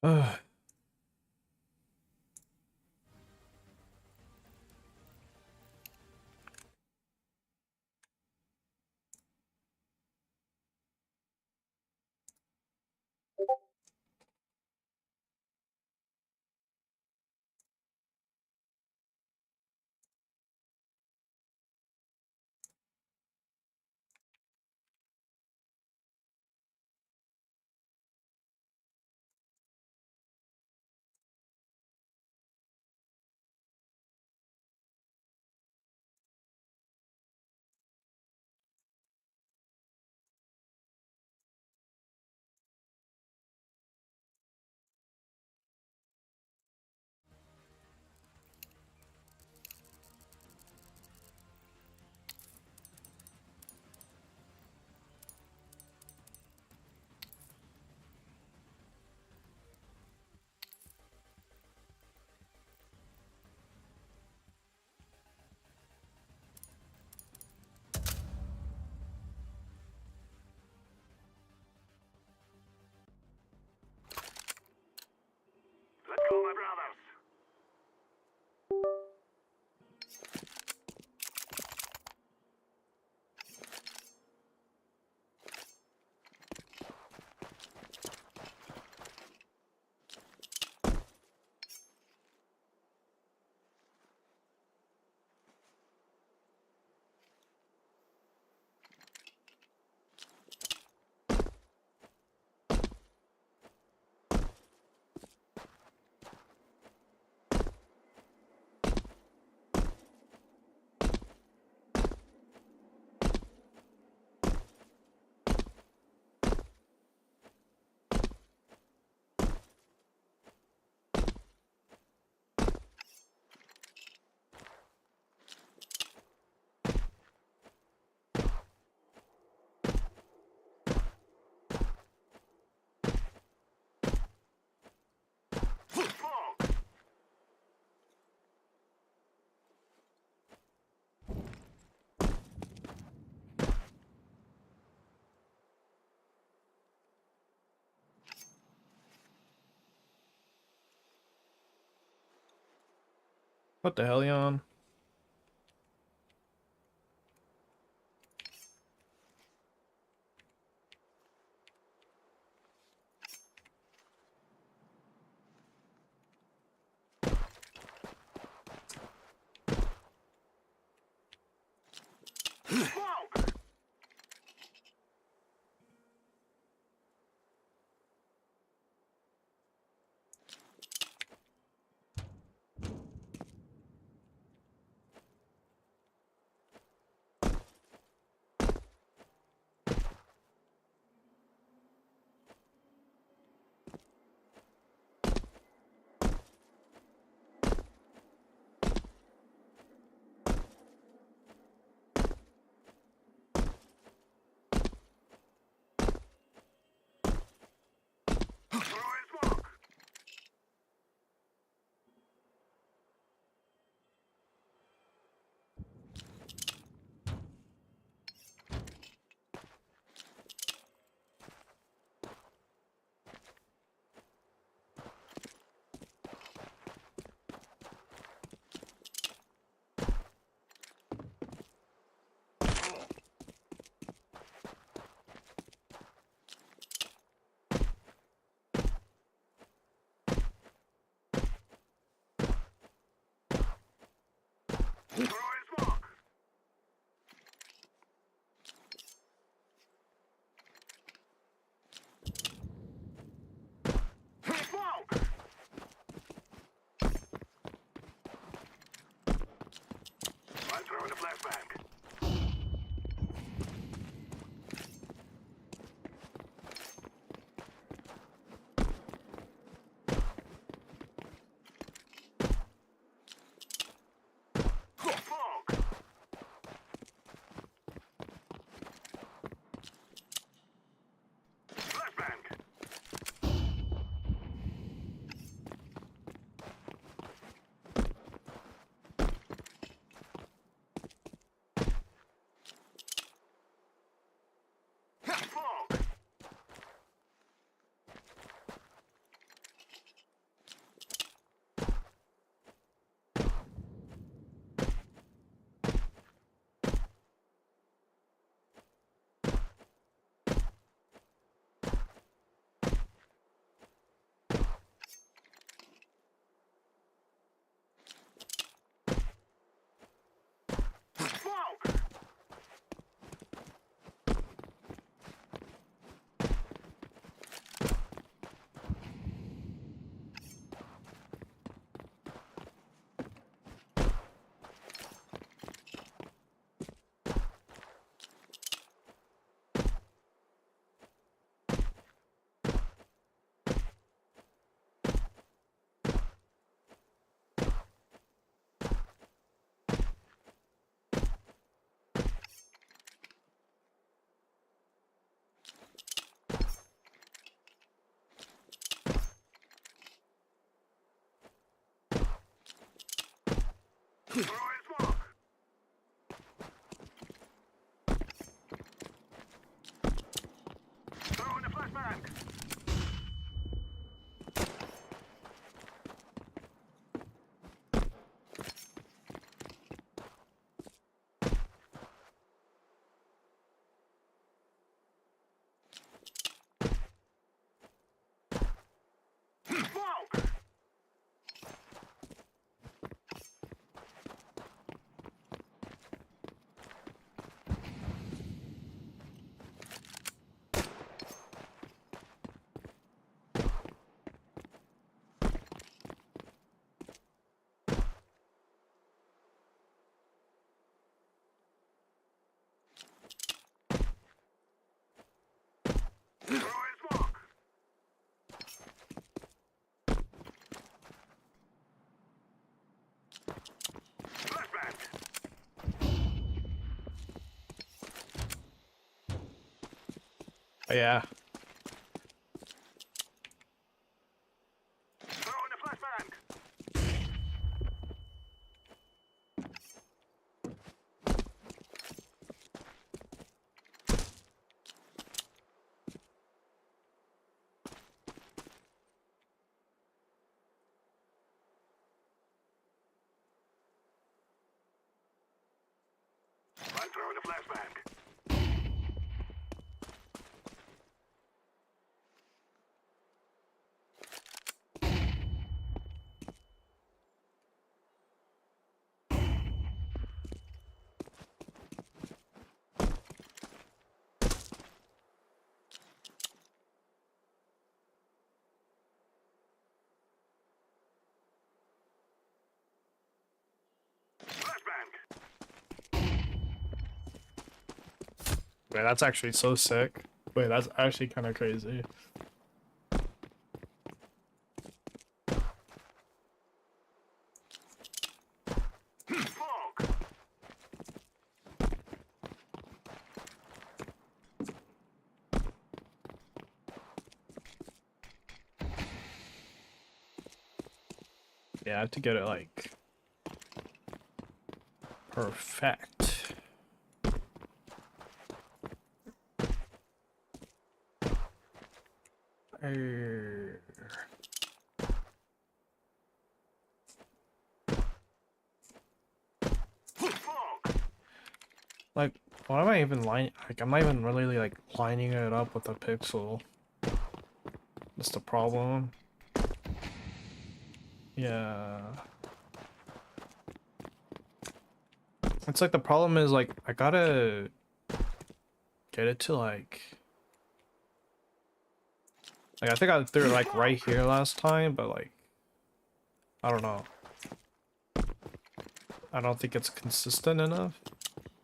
Ugh. Let's go, my brothers. Smoke. What the hell, you on? Smoke. Throwing smoke. Throwing smoke. Smoke. I'm throwing a flashbang. Smoke. Flashbang. smoke! Throwing smoke! Throwing a flashbang! Smoke! Throwing smoke! Flashbang! Oh, yeah. Throwing a flashbang! I'm throwing a flashbang. Flashbang! Wait, that's actually so sick. Wait, that's actually kind of crazy. Smoke! Yeah, I have to get it like perfect. Err. Smoke! Like, why am I even lining? Like, I'm not even really like lining it up with a pixel. That's the problem. Yeah. It's like the problem is like I gotta get it to like I think I threw it like right here last time, but like I don't know. I don't think it's consistent enough.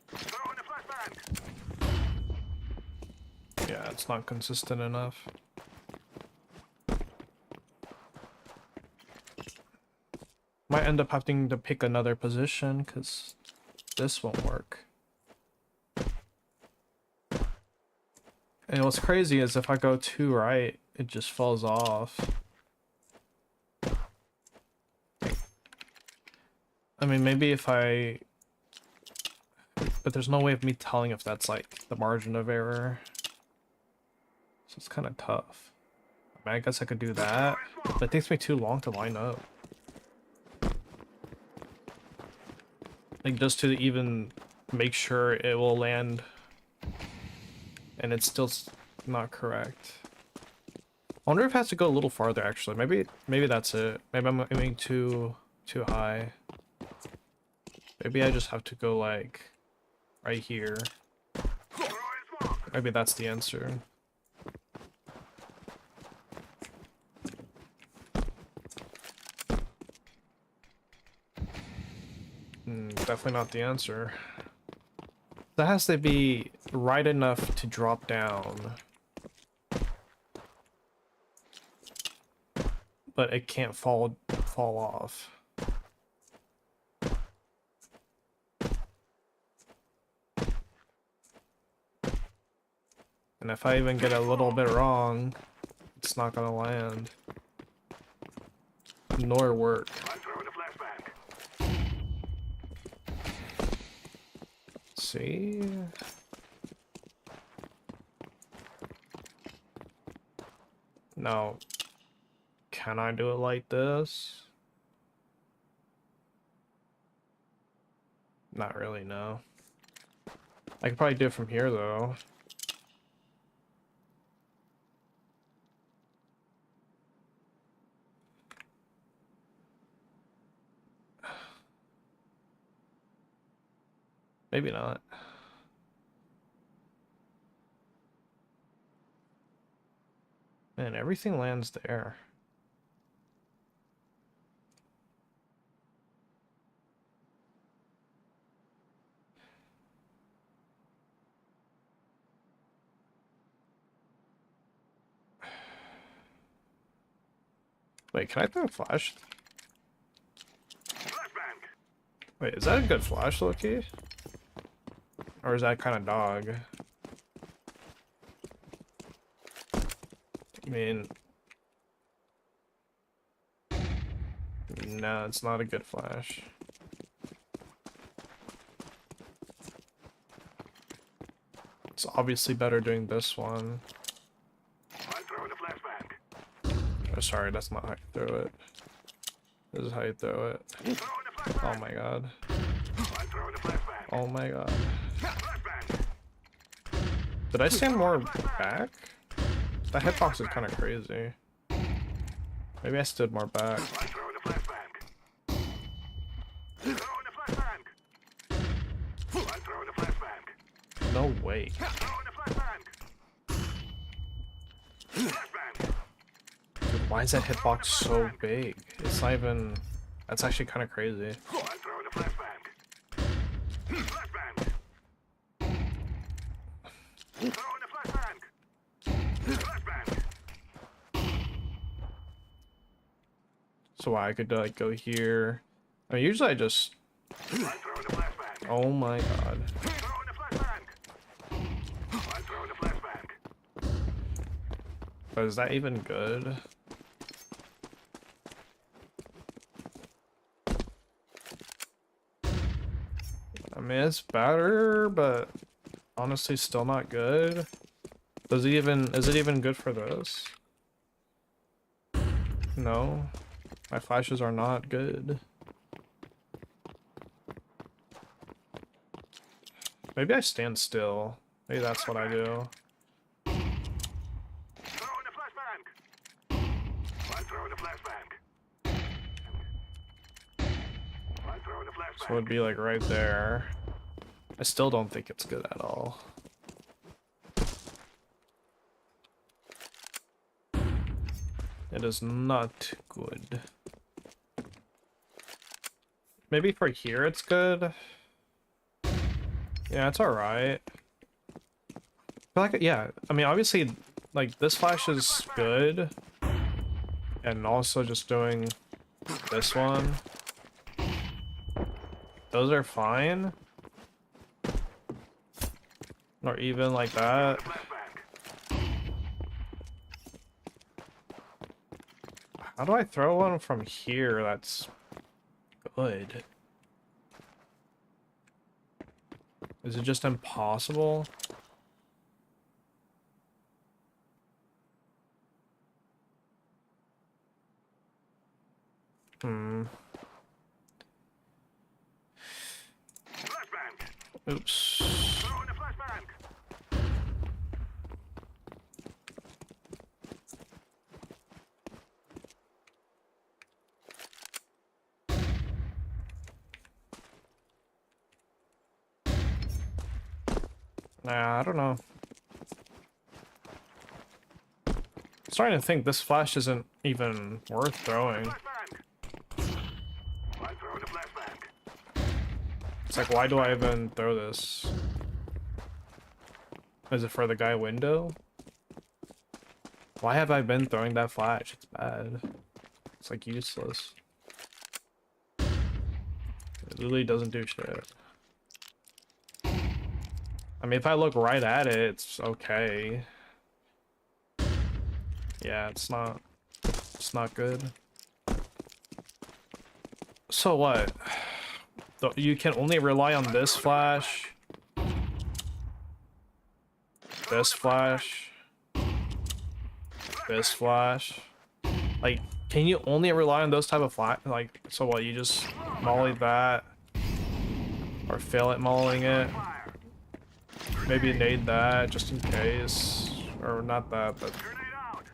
Throwing a flashbang! Yeah, it's not consistent enough. Might end up having to pick another position because this won't work. And what's crazy is if I go too right, it just falls off. I mean, maybe if I... But there's no way of me telling if that's like the margin of error. So it's kind of tough. I mean, I guess I could do that, but it takes me too long to line up. Like, just to even make sure it will land. And it's still not correct. I wonder if it has to go a little farther, actually. Maybe that's it. Maybe I'm aiming too high. Maybe I just have to go, like, right here. Throwing smoke. Maybe that's the answer. Definitely not the answer. That has to be right enough to drop down. But it can't fall off. And if I even get a little bit wrong, it's not gonna land. Nor work. I'm throwing a flashbang. See? Now, can I do it like this? Not really, no. I could probably do it from here, though. Maybe not. Man, everything lands there. Wait, can I throw a flash? Flashbang. Wait, is that a good flash, Loki? Or is that kind of dog? I mean... No, it's not a good flash. It's obviously better doing this one. I'm throwing a flashbang. Oh, sorry, that's not how you throw it. This is how you throw it. Throwing a flashbang. Oh my god. I'm throwing a flashbang. Oh my god. Flashbang. Did I stand more back? That hitbox is kind of crazy. Maybe I stood more back. I'm throwing a flashbang. Throwing a flashbang. I'm throwing a flashbang. No way. Throwing a flashbang. Flashbang. Dude, why is that hitbox so big? It's not even... That's actually kind of crazy. I'm throwing a flashbang. Flashbang. Throwing a flashbang. Flashbang. So I could like go here. I mean, usually I just... I'm throwing a flashbang. Oh my god. Throwing a flashbang. I'm throwing a flashbang. But is that even good? I mean, it's better, but honestly still not good. Is it even good for this? No. My flashes are not good. Maybe I stand still. Maybe that's what I do. Throwing a flashbang. I'm throwing a flashbang. I'm throwing a flashbang. So it would be like right there. I still don't think it's good at all. It is not good. Maybe for here it's good. Yeah, it's alright. Like, yeah, I mean, obviously, like, this flash is good. And also just doing this one. Those are fine. Or even like that. How do I throw one from here that's good? Is it just impossible? Oops. Throwing a flashbang. Nah, I don't know. Starting to think this flash isn't even worth throwing. Flashbang. I'm throwing a flashbang. It's like, why do I even throw this? Is it for the guy window? Why have I been throwing that flash? It's bad. It's like useless. It literally doesn't do shit. I mean, if I look right at it, it's okay. Yeah, it's not good. So what? You can only rely on this flash. This flash. This flash. Like, can you only rely on those type of flash? Like, so what, you just molly that? Or fail at mollying it? Maybe nade that, just in case. Or not that, but... Grenade out.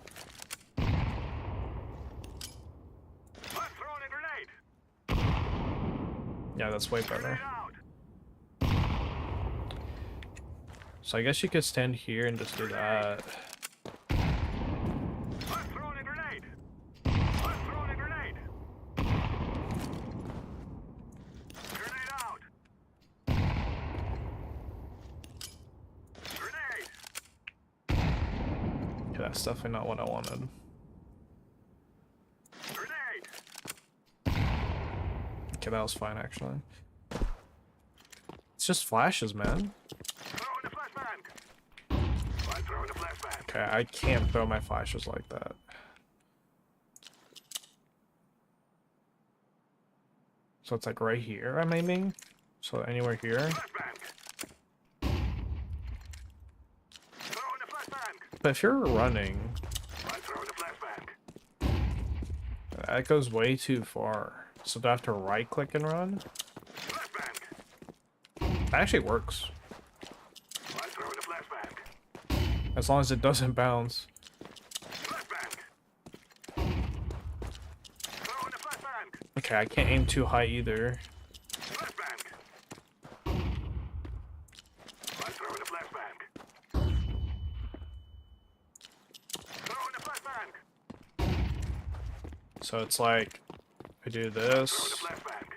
I'm throwing a grenade. yeah, that's way better. Grenade out. So I guess you could stand here and just do that. I'm throwing a grenade. I'm throwing a grenade. Grenade out. Grenade. Okay, that's definitely not what I wanted. Grenade. Okay, that was fine, actually. It's just flashes, man. Throwing a flashbang. I'm throwing a flashbang. Okay, I can't throw my flashes like that. So it's like right here I'm aiming. So anywhere here. Flashbang. Throwing a flashbang. But if you're running, I'm throwing a flashbang. that goes way too far. So do I have to right click and run? Flashbang. That actually works. I'm throwing a flashbang. As long as it doesn't bounce. Flashbang. Throwing a flashbang. Okay, I can't aim too high either. Flashbang. I'm throwing a flashbang. Throwing a flashbang. So it's like, I do Throwing a this. flashbang.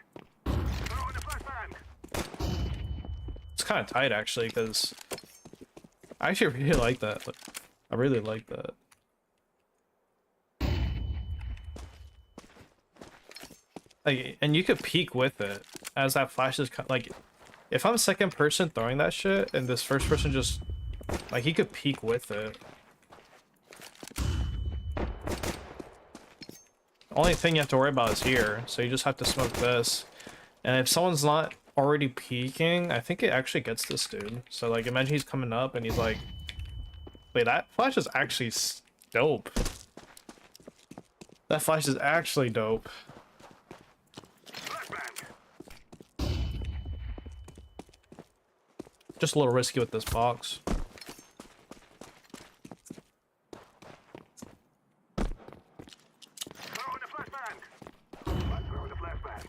Throwing a flashbang. It's kind of tight actually, because I actually really like that. I really like that. Like, and you could peek with it as that flash is like, if I'm second person throwing that shit and this first person just like, he could peek with it. The only thing you have to worry about is here, so you just have to smoke this. And if someone's not already peeking, I think it actually gets this dude. So like, imagine he's coming up and he's like, wait, that flash is actually dope. That flash is actually dope. Flashbang. Just a little risky with this box. Throwing a flashbang. I'm throwing a flashbang.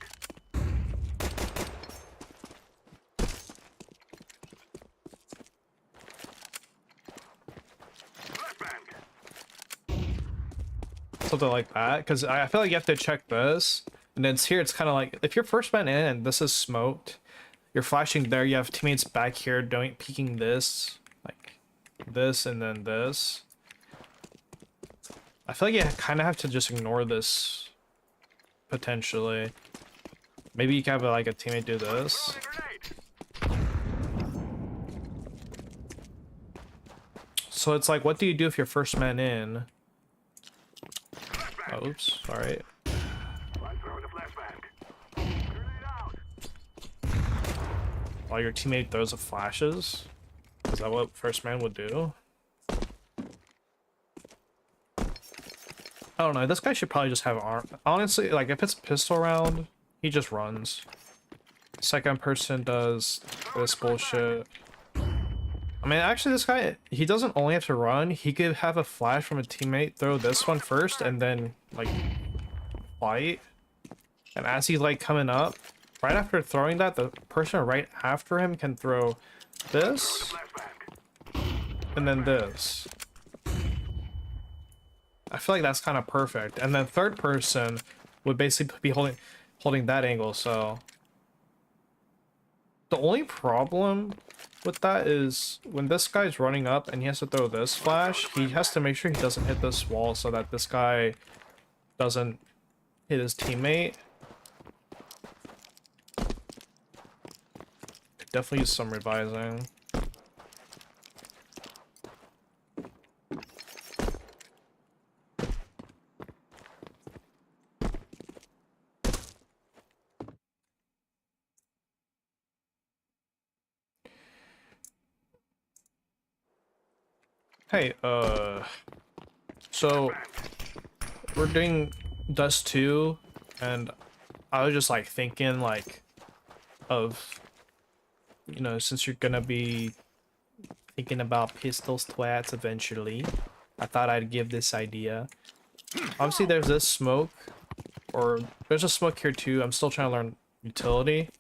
Flashbang. Something like that, because I feel like you have to check this, and then it's here, it's kind of like, if you're first man in and this is smoked, you're flashing there, you have teammates back here doing peeking this, like this, and then this. I feel like you kind of have to just ignore this, potentially. Maybe you can have like a teammate do this. Throwing a grenade. So it's like, what do you do if you're first man in? Flashbang. Oh, oops, sorry. I'm throwing a flashbang. Grenade out. While your teammate throws the flashes? Is that what first man would do? I don't know, this guy should probably just have arm. Honestly, like, if it's pistol round, he just runs. Second person does this bullshit. I mean, actually, this guy, he doesn't only have to run, he could have a flash from a teammate, throw this one first, and then, like, fight. And as he's, like, coming up, right after throwing that, the person right after him can throw this, Flashbang. and then this. I feel like that's kind of perfect. And then third person would basically be holding that angle, so the only problem with that is when this guy's running up and he has to throw this flash, he has to make sure he doesn't hit this wall so that this guy doesn't hit his teammate. Could definitely use some revising. Hey, so we're doing Dust 2, and I was just like thinking like of, you know, since you're gonna be thinking about pistols twats eventually, I thought I'd give this idea. Obviously there's this smoke, or there's a smoke here too. I'm still trying to learn utility.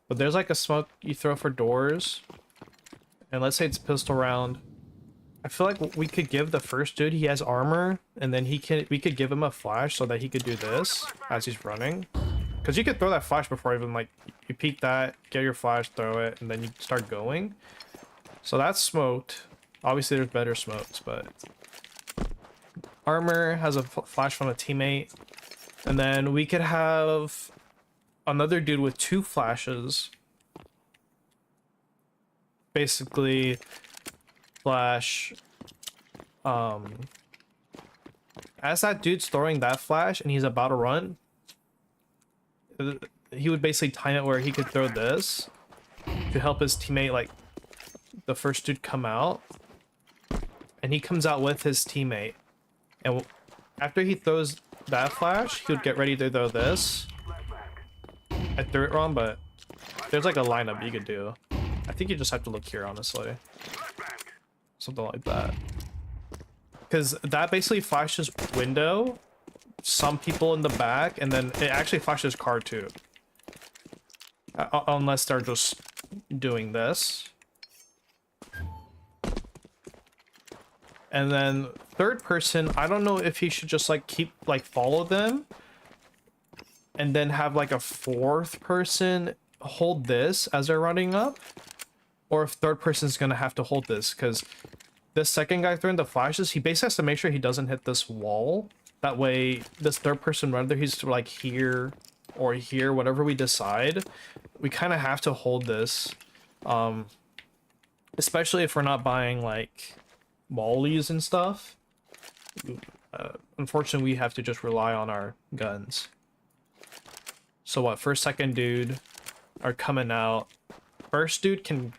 But there's like a smoke you throw for doors. And let's say it's pistol round. I feel like we could give the first dude, he has armor, and then we could give him a flash so that he could do this as he's running. Because you could throw that flash before even, like, you peek that, get your flash, throw it, and then you start going. So that's smoked. Obviously there's better smokes, but armor has a flash from a teammate. And then we could have another dude with 2 flashes. Basically flash, as that dude's throwing that flash and he's about to run, he would basically time it where he could throw this to help his teammate, like the first dude, come out, and he comes out with his teammate, and after he throws that flash he would get ready to throw this. I threw it wrong, but there's like a lineup you could do. I think you just have to look here, honestly. Something like that. Because that basically flashes window, some people in the back, and then it actually flashes car too. Unless they're just doing this. And then third person, I don't know if he should just like follow them and then have like a fourth person hold this as they're running up, or if third person's gonna have to hold this, because this second guy throwing the flashes, he basically has to make sure he doesn't hit this wall. That way this third person, whether he's like here or here, whatever we decide, we kind of have to hold this, especially if we're not buying like mollies and stuff. Unfortunately we have to just rely on our guns. So what, first, second dude are coming out. First dude can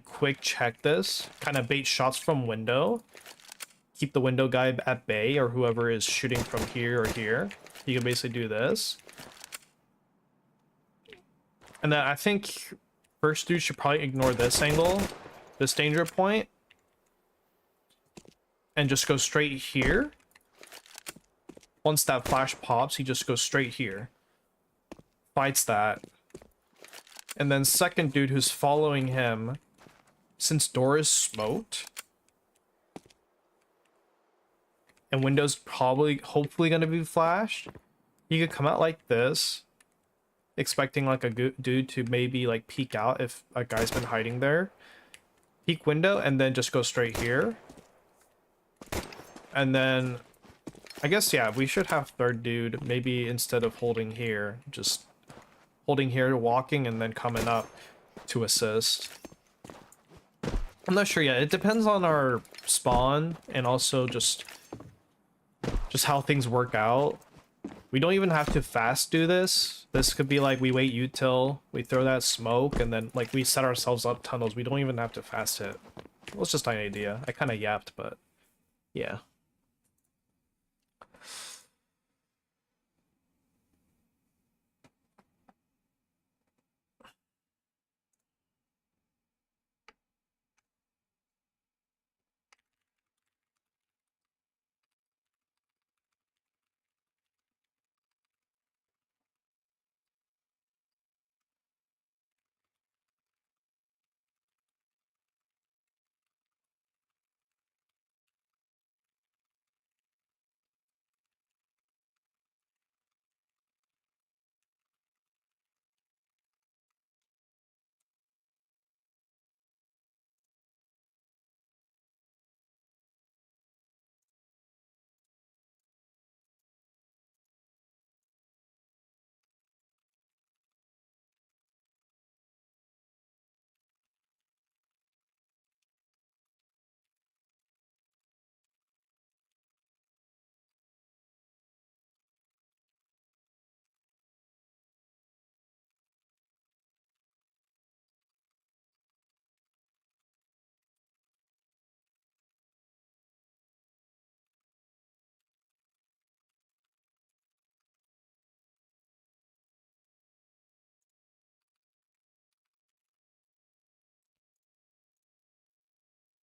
quick check this, kind of bait shots from window, keep the window guy at bay, or whoever is shooting from here or here. You can basically do this. And then I think first dude should probably ignore this angle, this danger point, and just go straight here. Once that flash pops, he just goes straight here, fights that. And then second dude who's following him, since door is smoked and window's probably hopefully going to be flashed, you could come out like this, expecting like a dude to maybe like peek out if a guy's been hiding there, peek window, and then just go straight here. And then I guess, yeah, we should have third dude, maybe instead of holding here, just holding here, walking, and then coming up to assist. I'm not sure yet. It depends on our spawn and also just how things work out. We don't even have to fast do this. This could be like we wait util, we throw that smoke, and then like we set ourselves up tunnels. We don't even have to fast hit. Well, it's just an idea. I kind of yapped, but yeah.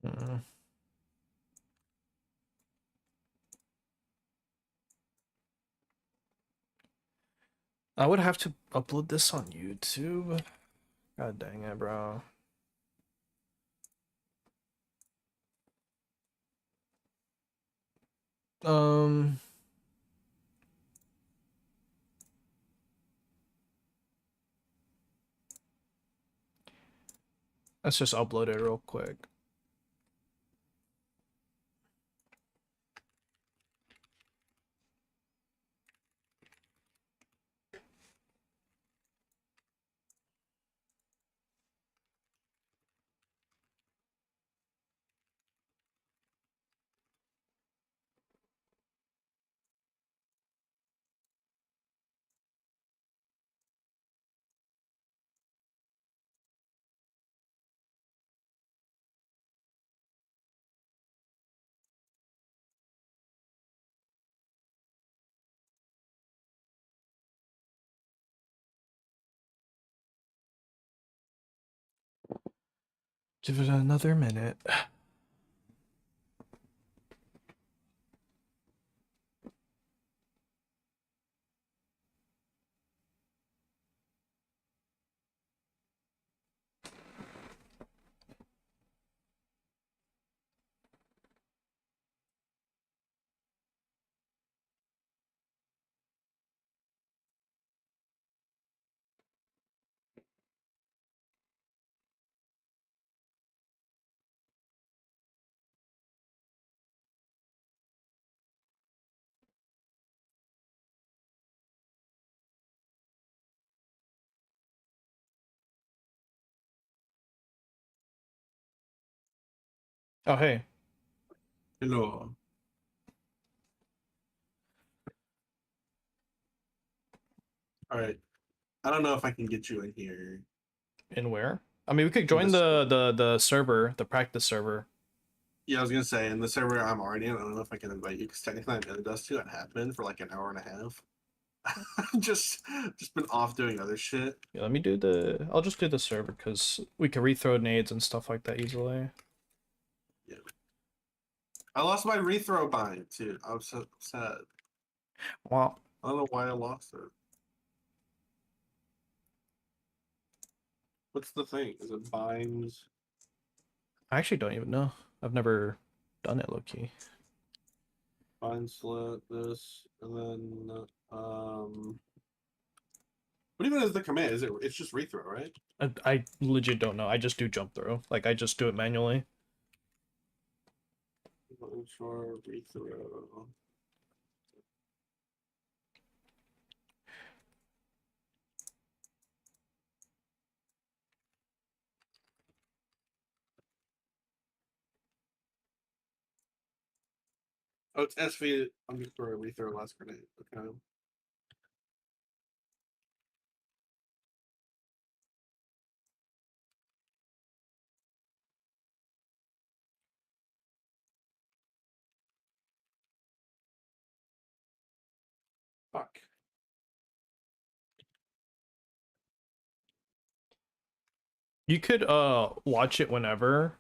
Mm. I would have to upload this on YouTube. God dang it, bro. Um, let's just upload it real quick. Give it another minute. Oh, hey. Hello. All right. I don't know if I can get you in here. In where? I mean, we could In join this- the server, the practice server. Yeah, I was gonna say in the server I'm already in. I don't know if I can invite you because technically I'm in Dust 2 at Halfman for like an hour and a half. just been off doing other shit. Yeah, let me do the. I'll just do the server because we can rethrow nades and stuff like that easily. Yeah. I lost my rethrow bind too. I'm so sad. Well, I don't know why I lost it. What's the thing? Is it binds? I actually don't even know. I've never done it low key. Bind slit this and then what even is the command? Is it? It's just rethrow, right? I legit don't know. I just do jump through. Like I just do it manually. Sure, rethrow. Oh, it's SV underscore rethrow last grenade. Okay. Fuck. You could watch it whenever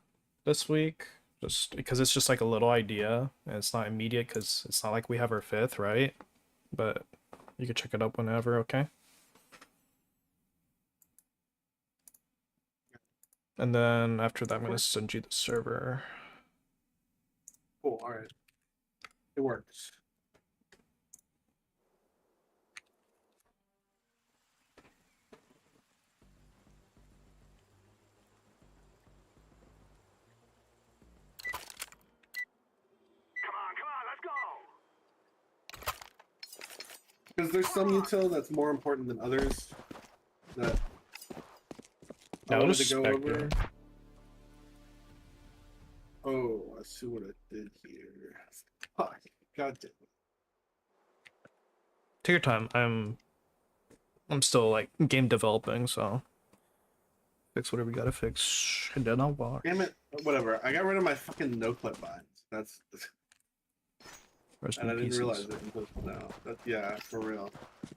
this week, just because it's just like a little idea and it's not immediate because it's not like we have our fifth, right? But you could check it up whenever, okay? And then after that, I'm gonna send you the server. Cool. All right. It works. Come on, let's go. Because there's some util that's more important than others. That I Yeah, I'll wanted just to go spec over. it. Oh, I see what I did here. Fuck. God damn it. Take your time. I'm still like game developing, so fix whatever you gotta fix, and then I'll watch. Damn it. Whatever. I got rid of my fucking no clip binds. That's Rest and in I didn't pieces. realize it until now. That's yeah, for real.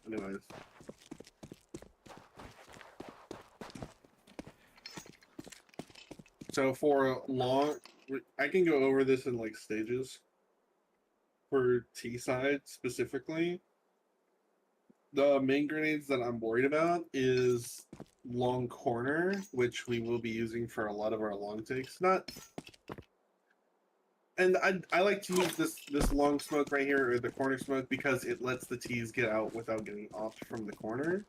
Anyways. So for long I can go over this in like stages. For T side specifically, the main grenades that I'm worried about is long corner, which we will be using for a lot of our long takes. Not, and I like to use this long smoke right here, or the corner smoke, because it lets the T's get out without getting offed from the corner.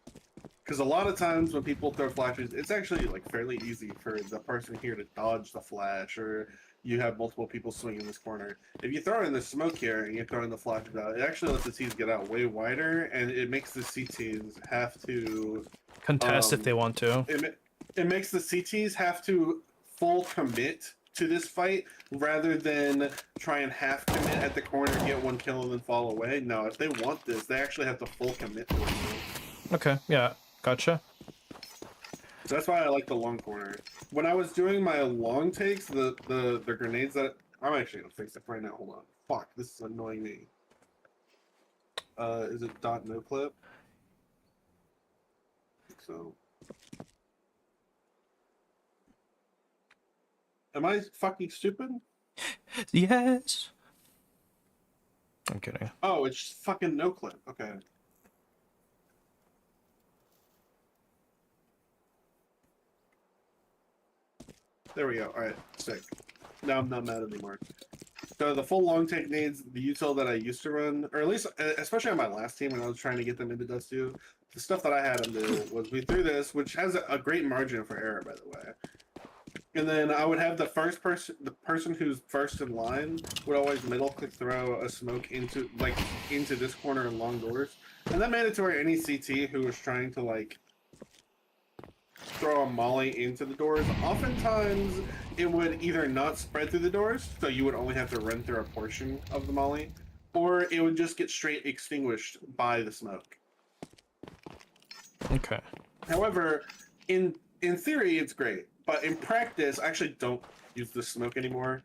Because a lot of times when people throw flashes, it's actually like fairly easy for the person here to dodge the flash, or you have multiple people swinging this corner. If you throw in the smoke here and you're throwing the flash out, it actually lets the T's get out way wider, and it makes the CTs have to Contest if they want to. it makes the CTs have to full commit to this fight rather than try and half commit at the corner, get one kill, and then fall away. No, if they want this, they actually have to full commit to it. Okay, yeah, gotcha. So that's why I like the long corner. When I was doing my long takes, the grenades that I'm actually gonna fix it right now. Hold on. Fuck, this is annoying me. Is it dot no clip? So. Am I fucking stupid? Yes. I'm kidding. Oh, it's fucking no clip. Okay. There we go. All right, sick. Now I'm not mad anymore. So the full long take needs the util that I used to run, or at least, especially on my last team when I was trying to get them into Dust 2, the stuff that I had them do was we threw this, which has a great margin for error, by the way. And then I would have the person who's first in line would always middle click throw a smoke into this corner and long doors, and that made it to where any CT who was trying to like throw a molly into the doors, oftentimes it would either not spread through the doors, so you would only have to run through a portion of the molly, or it would just get straight extinguished by the smoke. Okay. However, in theory, it's great, but in practice, I actually don't use the smoke anymore.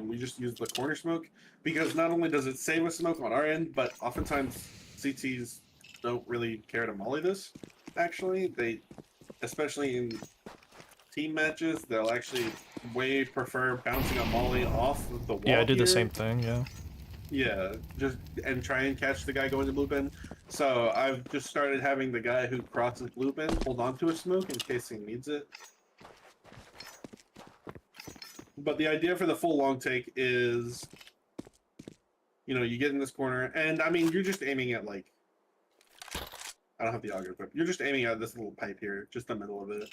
We just use the corner smoke, because not only does it save a smoke on our end, but oftentimes CTs don't really care to molly this. Actually, they, especially in team matches, they'll actually way prefer bouncing a molly off of the wall. Yeah, I did here. the same thing, yeah. Yeah, just and try and catch the guy going to blue bin. So I've just started having the guy who crosses blue bin hold on to a smoke in case he needs it. But the idea for the full long take is, you know, you get in this corner, and I mean, you're just aiming at like, I don't have the auger equipped. You're just aiming at this little pipe here, just the middle of it.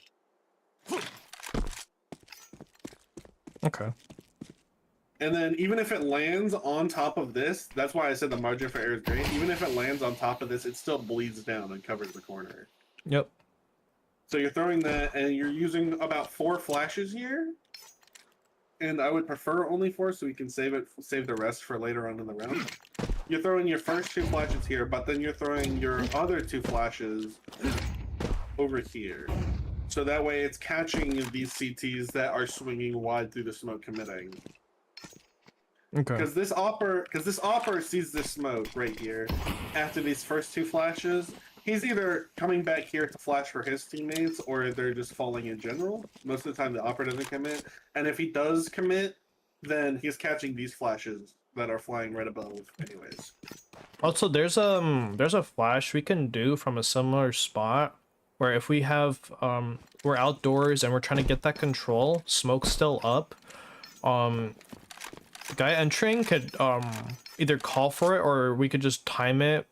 Okay. And then even if it lands on top of this, that's why I said the margin for error is great. Even if it lands on top of this, it still bleeds down and covers the corner. Yep. So you're throwing that, and you're using about 4 flashes here. And I would prefer only 4, so we can save the rest for later on in the round. You're throwing your first 2 flashes here, but then you're throwing your other 2 flashes over here. So that way it's catching these CTs that are swinging wide through the smoke committing. Okay. Because this opper sees this smoke right here after these first 2 flashes. He's either coming back here to flash for his teammates, or they're just falling in general. Most of the time the opper doesn't commit, and if he does commit, then he's catching these flashes that are flying right above anyways. Also, there's a flash we can do from a similar spot where if we have we're outdoors and we're trying to get that control, smoke's still up, guy entering could either call for it, or we could just time it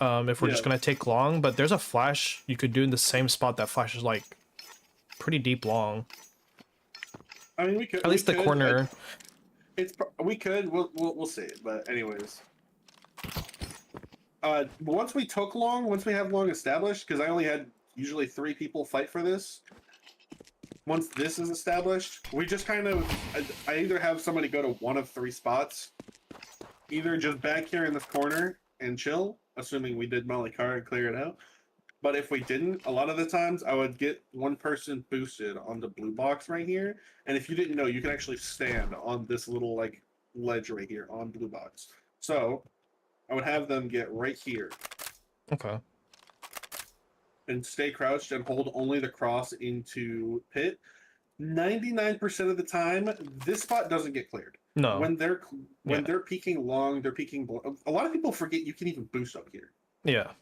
if we're just gonna take long. But there's a flash you could do in the same spot that flashes like pretty deep long. I mean, we could At least the corner. We could. We'll see. But anyways, once we took long, once we have long established, because I only had usually 3 people fight for this. Once this is established, we just kind of, I either have somebody go to one of 3 spots, either just back here in this corner and chill, assuming we did Molly Car and clear it out. But if we didn't, a lot of the times I would get one person boosted on the blue box right here. And if you didn't know, you can actually stand on this little like ledge right here on blue box. So I would have them get right here. Okay. And stay crouched and hold only the cross into pit. 99% of the time, this spot doesn't get cleared. No. When they're Yeah. they're peeking long, they're peeking. A lot of people forget you can even boost up here. Yeah.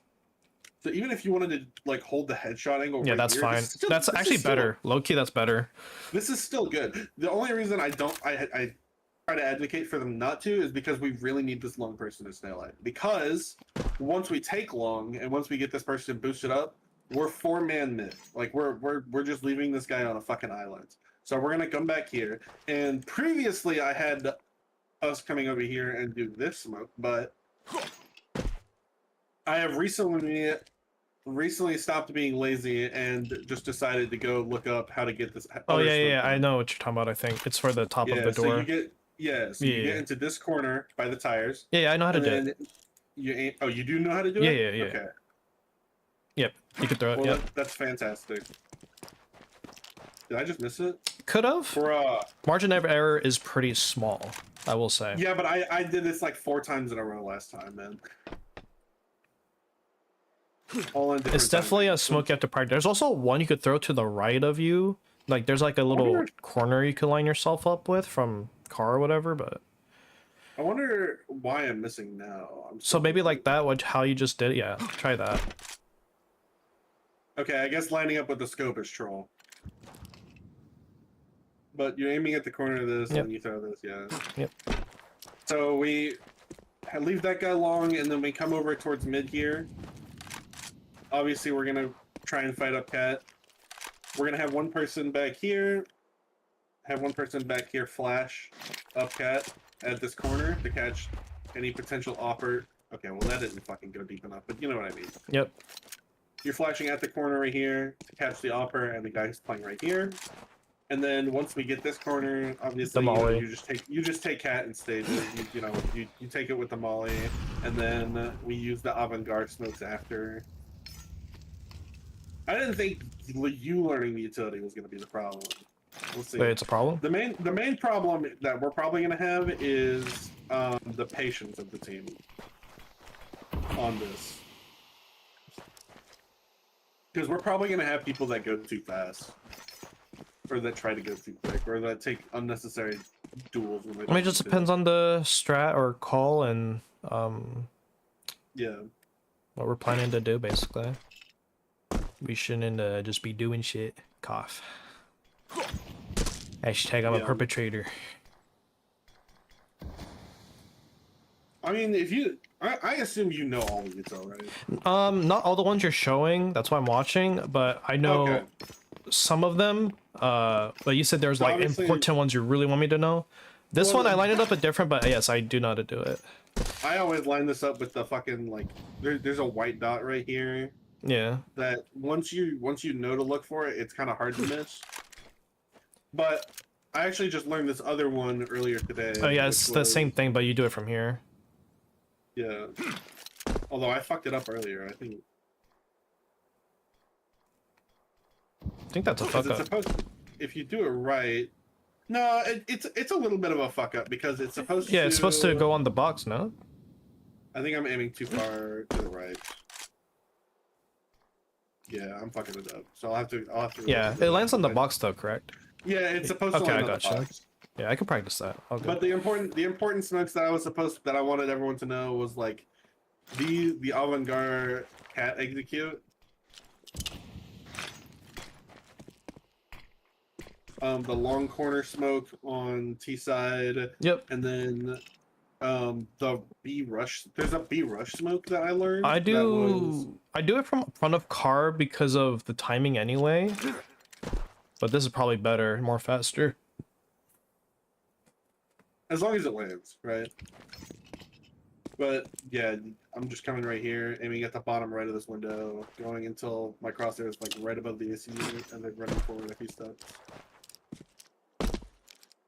So even if you wanted to like hold the headshot angle, Yeah, right that's here, fine. this is still- That's this is actually still- better. Low key, that's better. This is still good. The only reason I try to advocate for them not to is because we really need this long person to stay alive. Because once we take long and once we get this person boosted up, we're 4-man mid. Like we're just leaving this guy on a fucking island. So we're gonna come back here. And previously I had us coming over here and do this smoke, but I have recently stopped being lazy and just decided to go look up how to get this. Oh other yeah, smoke yeah, I going. know what you're talking about. I think it's for the top of the So door. you get you Yeah, get yeah. into this corner by the tires. Yeah, I know how to And do then it. you aim. Oh, you do know how to do Yeah, it? yeah, yeah. Okay. Yep, you could throw it. Well, Yep. that's fantastic. Did I just miss it? Could have. For Margin of error is pretty small, I will say. yeah, but I did this like 4 times in a row last time, man. All in different It's definitely a timings. smoke you have to practice. There's also one you could throw to the right of you. Like there's like a little wonder- corner you could line yourself up with from car or whatever, but I wonder why I'm missing now. so maybe like that, what how you just did it. Yeah, try that. Okay, I guess lining up with the scope is troll. But you're aiming at the corner of this Yep. and you throw this, yeah. Yep. So we leave that guy long and then we come over towards mid here. Obviously we're gonna try and fight up cat. We're gonna have one person back here. Have one person back here flash up cat at this corner to catch any potential offer. Okay, well that didn't fucking go deep enough, but you know what I mean. Yep. You're flashing at the corner right here to catch the offer and the guy who's playing right here. And then once we get this corner, obviously The molly. you just take cat and stage it. You take it with the molly, and then we use the avant-garde smokes after. I didn't think you learning the utility was going to be the problem. We'll see. Wait, it's a problem? The main problem that we're probably going to have is the patience of the team on this. Because we're probably going to have people that go too fast. Or that try to go too quick. Or that take unnecessary duels. When they I mean, it just depends on the strat or call and Yeah. what we're planning to do, basically. We shouldn't just be doing shit. Cough. Hashtag I'm a Yeah. perpetrator. I mean, if you... I assume you know all of it, though, right? Not all the ones you're showing, that's why I'm watching, but I know Okay. some of them. But you said there's like Obviously- important ones you really want me to know. This Well, one I lined it up a different, but yes, I do know how to do it. I always line this up with the fucking, like... There's a white dot right here. Yeah. That once you know to look for it, it's kind of hard to miss. But I actually just learned this other one earlier today. Oh yeah, it's which the was- same thing, but you do it from here. Yeah. Although I fucked it up earlier, I think. I think that's a Because fuck it's up. supposed if you do it right. No, it's a little bit of a fuck up because it's supposed to. Yeah, it's supposed to go on the box, no? I think I'm aiming too far to the right. Yeah, I'm fucking it up. So I'll have to. Yeah, it lands on the box though, correct? Yeah, it's supposed to Okay, land I on the gotcha. box. Yeah, I can practice that. I'll go. But the important smokes that I wanted everyone to know was like the avant-garde cat execute. The long corner smoke on T side, Yep. and then the B rush. There's a B rush smoke that I learned. I that was- do it from front of car because of the timing anyway. But this is probably better, more faster. as long as it lands, right? But yeah, I'm just coming right here, aiming at the bottom right of this window, going until my crosshair is like right above the AC unit, and then running forward a few steps.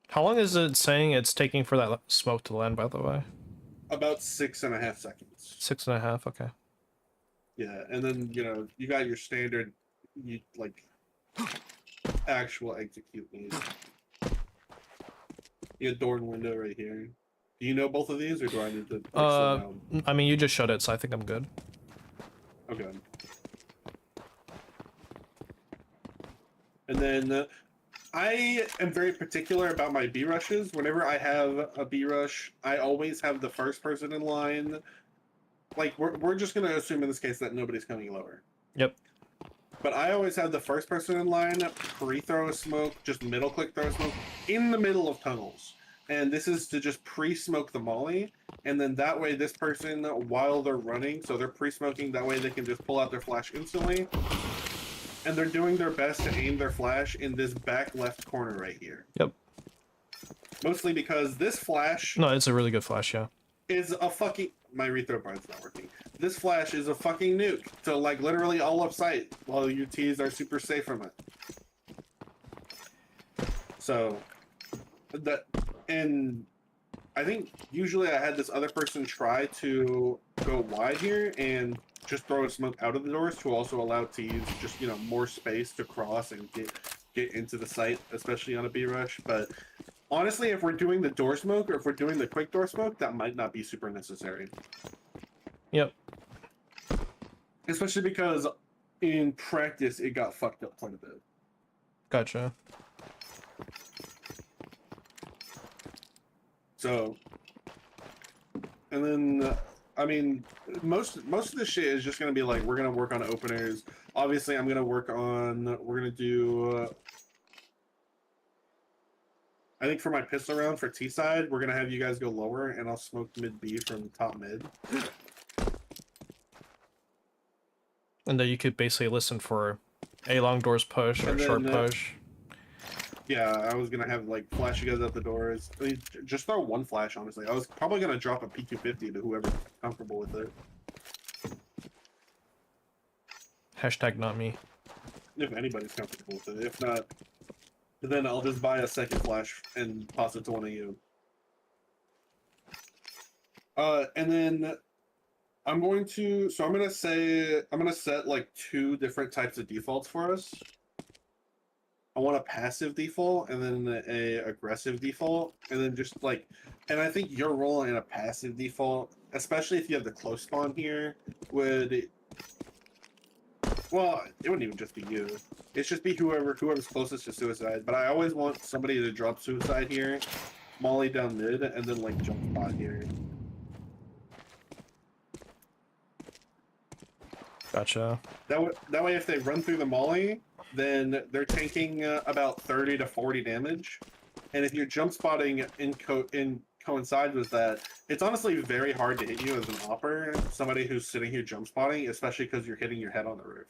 How long is it saying it's taking for that smoke to land, by the way? About 6.5 seconds. 6.5, okay. Yeah, and then you got your standard, actual execute needs. You got door and window right here. Do you know both of these, or do I need to? Slow down? I mean, you just showed it, so I think I'm good. Okay. And then I am very particular about my B rushes. Whenever I have a B rush, I always have the first person in line. Like we're just gonna assume in this case that nobody's coming lower. Yep. But I always have the first person in line pre-throw a smoke, just middle click throw a smoke in the middle of tunnels. And this is to just pre-smoke the molly, and then that way this person, while they're running, so they're pre-smoking, that way they can just pull out their flash instantly. And they're doing their best to aim their flash in this back left corner right here. Yep. Mostly because this flash No, it's a really good flash, yeah. is a fucking... My rethrow bar's not working. This flash is a fucking nuke to like literally all of sight while your T's are super safe from it. So that, and I think usually I had this other person try to go wide here and just throw a smoke out of the doors to also allow T's just, you know, more space to cross and get into the site, especially on a B rush. But honestly, if we're doing the door smoke or if we're doing the quick door smoke, that might not be super necessary. Yep. Especially because in practice, it got fucked up quite a bit. Gotcha. So, and then, I mean, most of the shit is just going to be like, we're going to work on openers. Obviously, we're going to do... I think for my pistol round for T side, we're gonna have you guys go lower, and I'll smoke mid B from top mid. And then you could basically listen for a long doors push or And short then, push. Yeah, I was gonna have like flash you guys out the doors. I mean, just throw one flash, honestly. I was probably gonna drop a P250 to whoever's comfortable with it. Hashtag not me. If anybody's comfortable with it. If not, then I'll just buy a second flash and toss it to one of you. And then I'm gonna set like 2 different types of defaults for us. I want a passive default and then a aggressive default, and then just like, and I think your role in a passive default, especially if you have the close spawn here, would, well, it wouldn't even just be you. It's just be whoever's closest to suicide. But I always want somebody to drop suicide here, molly down mid, and then like jump spot here. Gotcha. That way, if they run through the molly, then they're tanking about 30 to 40 damage. And if you're jump spotting in coincides with that, it's honestly very hard to hit you as an opper, somebody who's sitting here jump spotting, especially because you're hitting your head on the roof.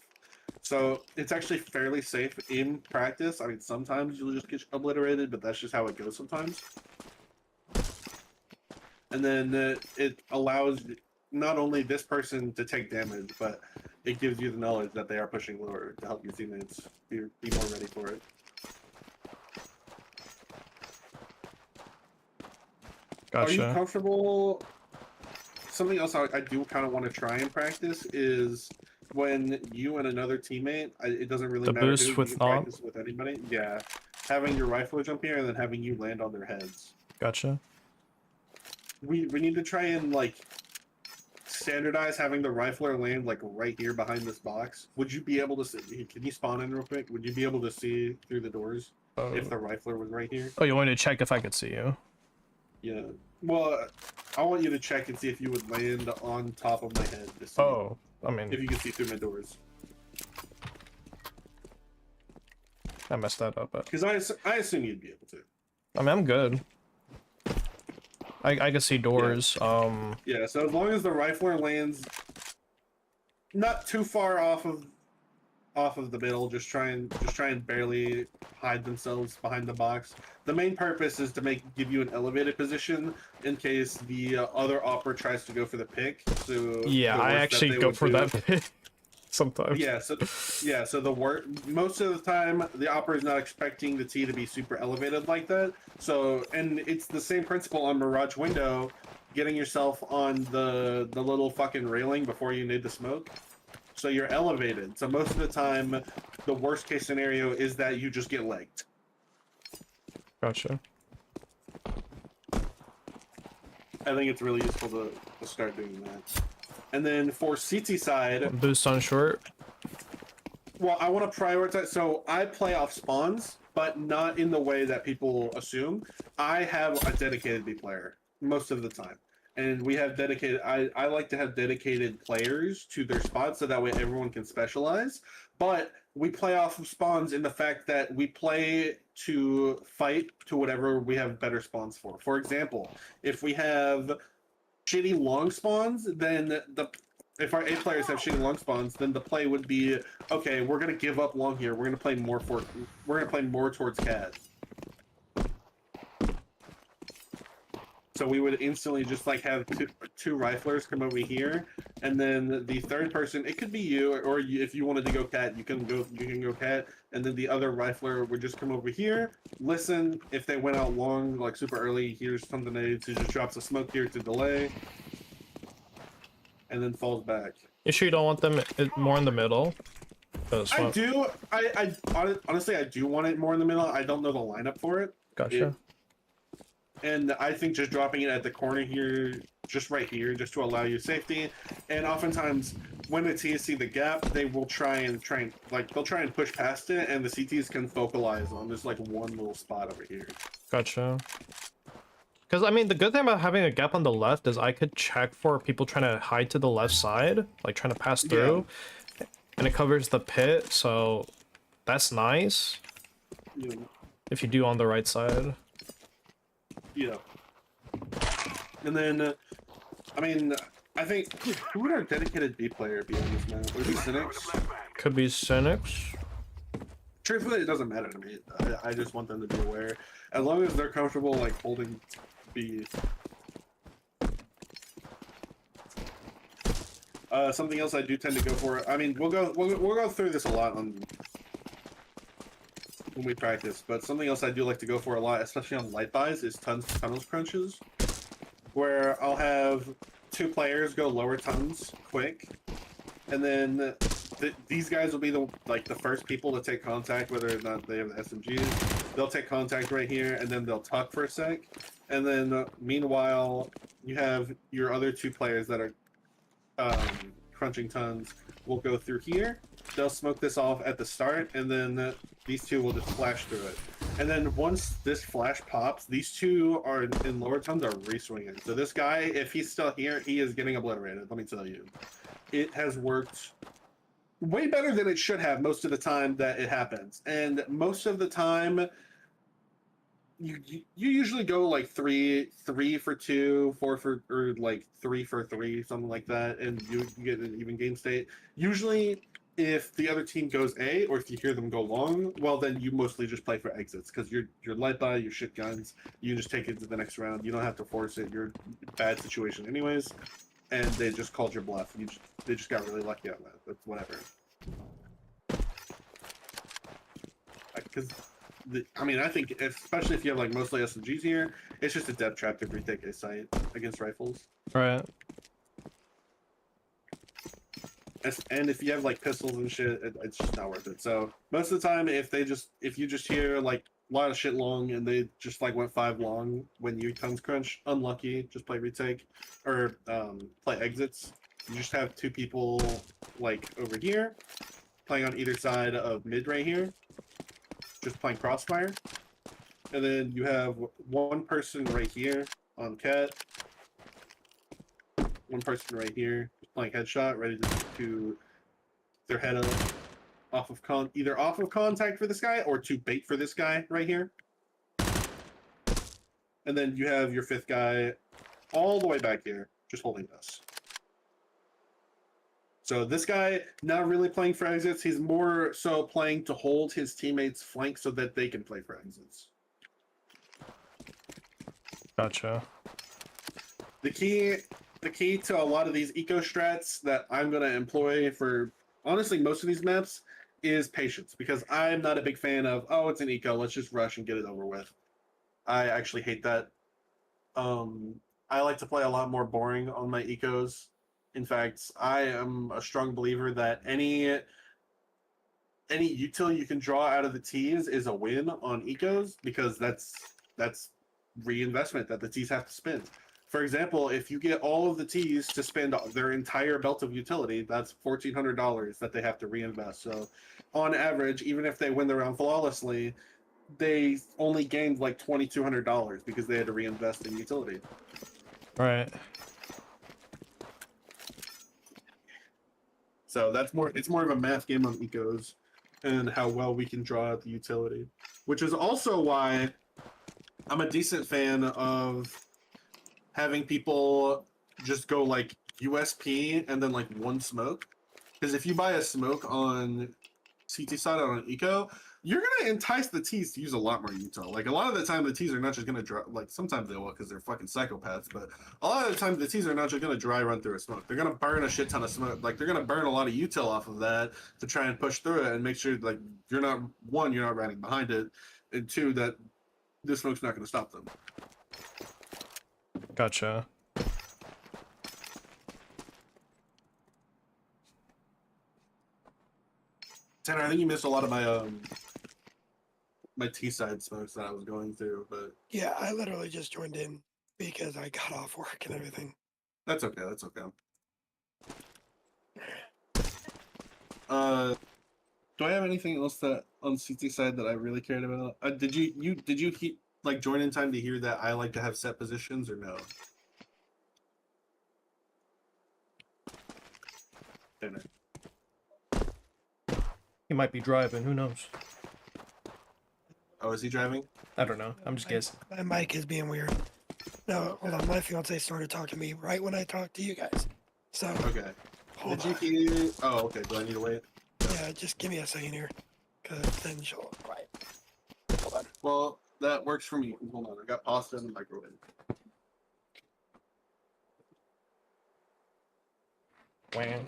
So it's actually fairly safe in practice. I mean, sometimes you'll just get obliterated, but that's just how it goes sometimes. And then it allows not only this person to take damage, but it gives you the knowledge that they are pushing lower to help your teammates be more ready for it. Gotcha. Are you comfortable? Something else I do kind of want to try and practice is when you and another teammate, it doesn't really The matter boost who, with you can knob? practice with anybody. Yeah, having your rifle jump here and then having you land on their heads. Gotcha. We need to try and like standardize having the rifler land like right here behind this box. Would you be able to see? Can you spawn in real quick? Would you be able to see through the doors if the rifler was right here? Oh, you wanted to check if I could see you? Yeah. Well, I want you to check and see if you would land on top of my head. To see Oh, I mean, if you can see through my doors. I messed that up, but Because I assume you'd be able to. I mean, I'm good. I can see doors. Yeah. So as long as the rifler lands not too far off of the middle, just try and barely hide themselves behind the box. The main purpose is to give you an elevated position in case the other opera tries to go for the pick. So yeah, the I worst that actually they go would for do- that pick sometimes. Yeah, so most of the time the opera is not expecting the T to be super elevated like that. So, and it's the same principle on Mirage Window, getting yourself on the little fucking railing before you need the smoke. So you're elevated. So most of the time, the worst case scenario is that you just get legged. Gotcha. I think it's really useful to start doing that. And then for CT side, Boost on short. Well, I want to prioritize. So I play off spawns, but not in the way that people assume. I have a dedicated B player most of the time, and we have dedicated. I like to have dedicated players to their spots so that way everyone can specialize. But we play off of spawns in the fact that we play to fight to whatever we have better spawns for. For example, if we have shitty long spawns, then the if our A players have shitty long spawns, then the play would be okay. We're gonna give up long here. We're gonna play more for. We're gonna play more towards cat. So we would instantly just like have two riflers come over here, and then the third person, it could be you, or you, if you wanted to go cat, you can go cat, and then the other rifler would just come over here, listen. If they went out long, like super early, here's something they need to just drops a smoke here to delay, and then falls back. You sure you don't want them more in the middle? I do. I honestly, I do want it more in the middle. I don't know the lineup for it. Gotcha. And I think just dropping it at the corner here, just right here, just to allow you safety. And oftentimes, when the Ts see the gap, they will try and like they'll try and push past it, and the CTs can focalize on this like one little spot over here. Gotcha. Because I mean, the good thing about having a gap on the left is I could check for people trying to hide to the left side, like trying to pass through, and it covers the pit, so that's nice. Yeah. If you do on the right side. Yeah. And then, I mean, I think who would our dedicated B player be on this map? Would it be Cynics? Could be Cynics. Truthfully, it doesn't matter to me. I just want them to be aware, as long as they're comfortable like holding B. Something else I do tend to go for. I mean, we'll go through this a lot on when we practice, but something else I do like to go for a lot, especially on light buys, is tunnels crunches, where I'll have two players go lower tunnels quick, and then these guys will be the first people to take contact, whether or not they have the SMGs. They'll take contact right here, and then they'll tuck for a sec, and then meanwhile you have your other two players that are crunching tons will go through here. They'll smoke this off at the start, and then these two will just flash through it. And then once this flash pops, these two are in lower tons are re-swinging. So this guy, if he's still here, he is getting obliterated. Let me tell you, it has worked way better than it should have most of the time that it happens. And most of the time, you usually go like three for 2, 4 for, or like 3 for 3, something like that, and you get an even game state. Usually, if the other team goes A, or if you hear them go long, well then you mostly just play for exits, because you're light by, your shit guns, you just take it to the next round. You don't have to force it. You're in a bad situation anyways, and they just called your bluff. They just got really lucky on that. That's whatever. Because I mean, I think especially if you have like mostly SMGs here, it's just a depth trap to retake a site against rifles. Right. And if you have like pistols and shit, it's just not worth it. So most of the time, if you just hear like a lot of shit long and they just like went 5 long when you tons crunch, unlucky, just play retake or play exits. You just have 2 people like over here playing on either side of mid right here, just playing crossfire, and then you have 1 person right here on cat, 1 person right here playing headshot, ready to their head off of either off of contact for this guy or to bait for this guy right here. And then you have your 5th guy all the way back here, just holding this. So this guy not really playing for exits. He's more so playing to hold his teammates' flank so that they can play for exits. Gotcha. The key to a lot of these eco strats that I'm going to employ for honestly most of these maps is patience, because I'm not a big fan of, oh, it's an eco, let's just rush and get it over with. I actually hate that. I like to play a lot more boring on my ecos. In fact, I am a strong believer that any util you can draw out of the Ts is a win on ecos, because that's reinvestment that the Ts have to spend. For example, if you get all of the T's to spend their entire belt of utility, that's $1,400 that they have to reinvest. So, on average, even if they win the round flawlessly, they only gained like $2,200 because they had to reinvest in utility. Right. So that's more. It's more of a math game on ecos and how well we can draw out the utility, which is also why I'm a decent fan of having people just go like USP and then like one smoke. Because if you buy a smoke on CT side on an eco, you're gonna entice the T's to use a lot more util. Like a lot of the time, the T's are not just gonna dry. Like sometimes they will because they're fucking psychopaths. But a lot of the time, the T's are not just gonna dry run through a smoke. They're gonna burn a shit ton of smoke. Like they're gonna burn a lot of util off of that to try and push through it and make sure like you're not running behind it, and two that this smoke's not gonna stop them. Gotcha. Tanner, I think you missed a lot of my T side smokes that I was going through, but Yeah, I literally just joined in because I got off work and everything. that's okay. That's okay. Do I have anything else that on CT side that I really cared about? Did you like join in time to hear that I like to have set positions or no? Tanner. He might be driving. Who knows? Oh, is he driving? I don't know. I'm just guessing. My mic is being weird. No, hold on. My fiance started talking to me right when I talked to you guys. So, Okay. hold Did on. you hear? Oh, okay. Do I need to wait? Yeah, just give me a second here. Because then she'll quiet. Hold on. Well, that works for me. Hold on. I got pasta in the microwave. Wham.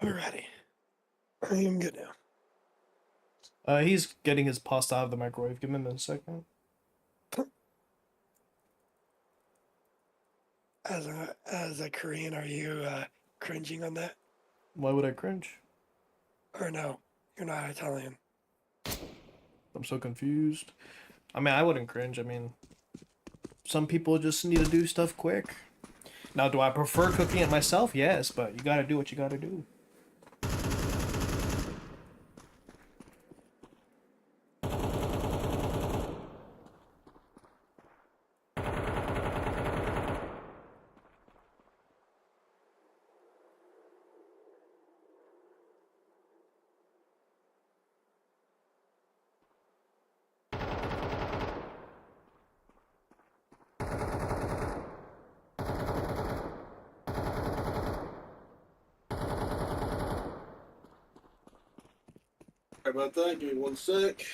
Alrighty. I am good now. He's getting his pasta out of the microwave. Give him a second. As a Korean, are you cringing on that? Why would I cringe? Or no? You're not Italian. I'm so confused. I mean, I wouldn't cringe. I mean, some people just need to do stuff quick. Now, do I prefer cooking it myself? Yes, but you gotta do what you gotta do. Sorry about that. Give me one sec.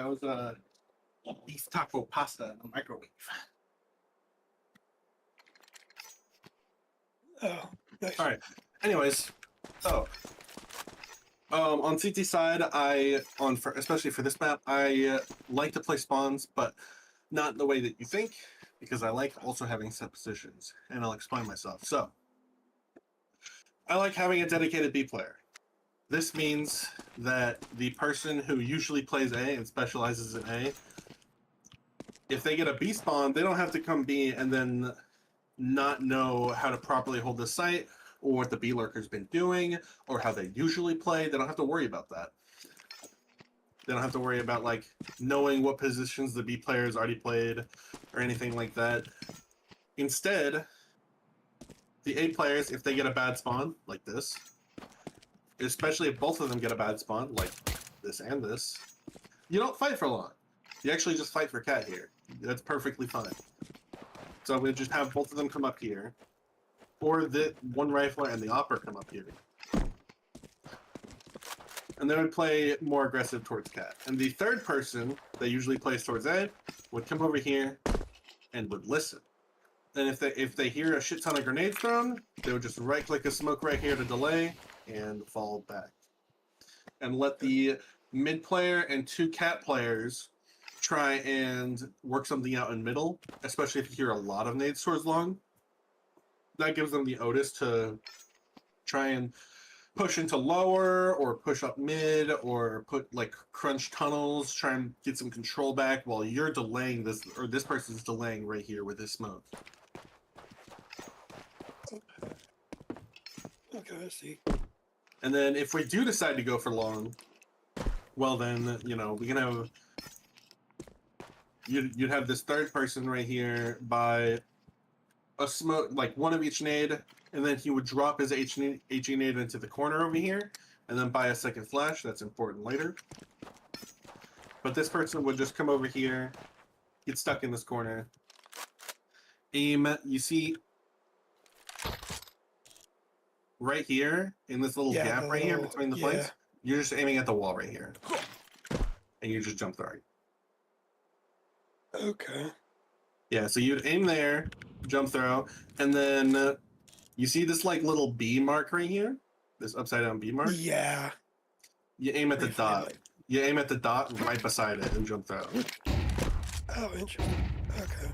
How's beef taco pasta in the microwave? Oh, nice. All right. Anyways, so on CT side, especially for this map, I like to play spawns, but not the way that you think, because I like also having set positions, and I'll explain myself. So I like having a dedicated B player. This means that the person who usually plays A and specializes in A, if they get a B spawn, they don't have to come B and then not know how to properly hold the site, or what the B lurker's been doing, or how they usually play. They don't have to worry about that. They don't have to worry about like knowing what positions the B players already played or anything like that. Instead, the A players, if they get a bad spawn like this, especially if both of them get a bad spawn like this and this, you don't fight for long. You actually just fight for cat here. That's perfectly fine. So I'm gonna just have both of them come up here, or the one rifler and the opera come up here. And they would play more aggressive towards cat. And the third person that usually plays towards A would come over here and would listen. And if they hear a shit ton of grenades thrown, they would just right click a smoke right here to delay and fall back. And let the mid player and two cat players try and work something out in middle, especially if you hear a lot of nades towards long. That gives them the Otis to try and push into lower or push up mid or put like crunch tunnels, try and get some control back while you're delaying this, or this person's delaying right here with this smoke. Okay, I see. And then if we do decide to go for long, well then, you know, we can have, you'd have this third person right here by a smoke, like one of each nade, and then he would drop his HE nade into the corner over here, and then buy a second flash. That's important later. But this person would just come over here, get stuck in this corner, aim, you see, right here, in this little gap right here between the plates, you're just aiming at the wall right here. And you just jump throwing. Okay. Yeah, so you'd aim there, jump throw, and then you see this like little B mark right here? This upside down B mark? Yeah. You aim at the Briefly, dot. like- You aim at the dot right beside it and jump throw. Oh, interesting. Okay.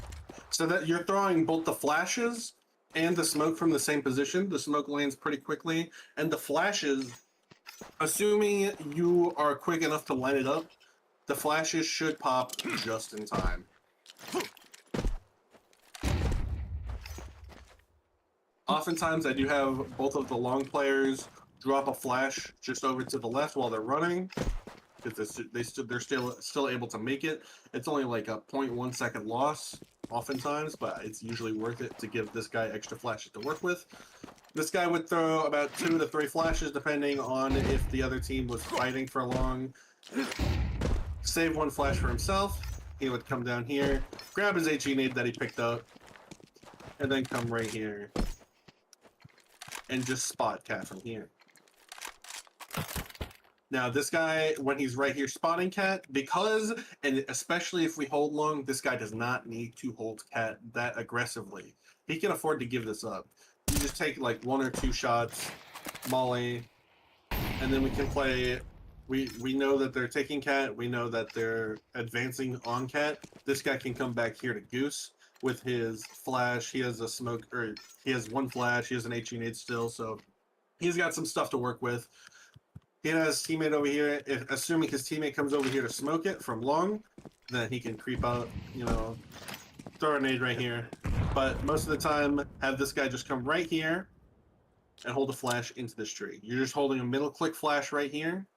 So that you're throwing both the flashes and the smoke from the same position. The smoke lands pretty quickly, and the flashes, assuming you are quick enough to line it up, the flashes should pop just in time. Oftentimes, I do have both of the long players drop a flash just over to the left while they're running, because they're still able to make it. It's only like a 0.1 second loss, oftentimes, but it's usually worth it to give this guy extra flashes to work with. This guy would throw about 2 to 3 flashes, depending on if the other team was fighting for long. Save 1 flash for himself. He would come down here, grab his HE nade that he picked up, and then come right here and just spot cat from here. Now this guy, when he's right here spotting cat, because, and especially if we hold long, this guy does not need to hold cat that aggressively. He can afford to give this up. You just take like 1 or 2 shots, molly, and then we can play. We know that they're taking cat. We know that they're advancing on cat. This guy can come back here to goose with his flash. He has a smoke, or he has 1 flash. He has an HE nade still, so he's got some stuff to work with. He has teammate over here. Assuming his teammate comes over here to smoke it from long, then he can creep out, you know, throw a nade right here. But most of the time, have this guy just come right here and hold a flash into this tree. You're just holding a middle click flash right here,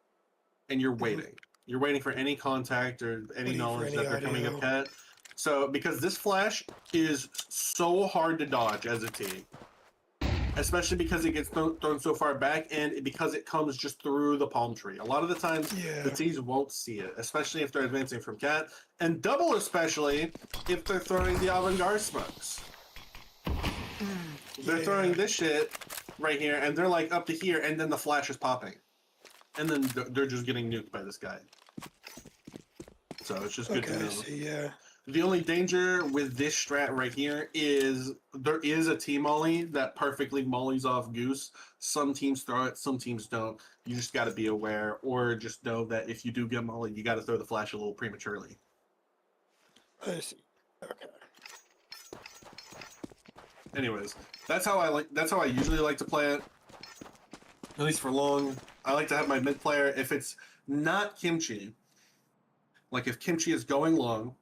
and you're waiting. You're waiting for any contact or any Waiting for knowledge any that they're coming up audio. cat. So, because this flash is so hard to dodge as a team, especially because it gets thrown so far back, and because it comes just through the palm tree. A lot of the times, Yeah. the teams won't see it, especially if they're advancing from cat, and double especially if they're throwing the avant-garde smokes. They're Yeah. throwing this shit right here, and they're like up to here, and then the flash is popping. And then they're just getting nuked by this guy. So it's just good Okay, to I know. see. Yeah. The only danger with this strat right here is there is a team molly that perfectly mollies off Goose. Some teams throw it, some teams don't. You just got to be aware, or just know that if you do get molly, you got to throw the flash a little prematurely. I see. Okay. Anyways, that's how I usually like to play it. At least for long. I like to have my mid player, if it's not Kimchi, like if Kimchi is going long,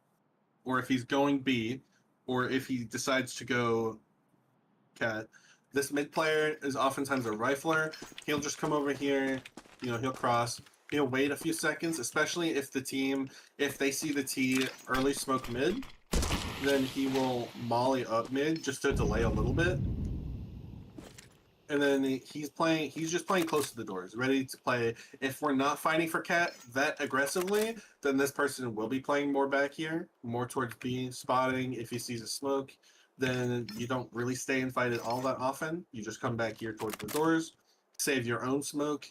or if he's going B, or if he decides to go cat, this mid player is oftentimes a rifler. He'll just come over here, he'll cross, he'll wait a few seconds, especially if if they see the T early smoke mid, then he will molly up mid just to delay a little bit. And then he's just playing close to the doors, ready to play. If we're not fighting for cat that aggressively, then this person will be playing more back here, more towards B, spotting. If he sees a smoke, then you don't really stay and fight it all that often. You just come back here towards the doors, save your own smoke,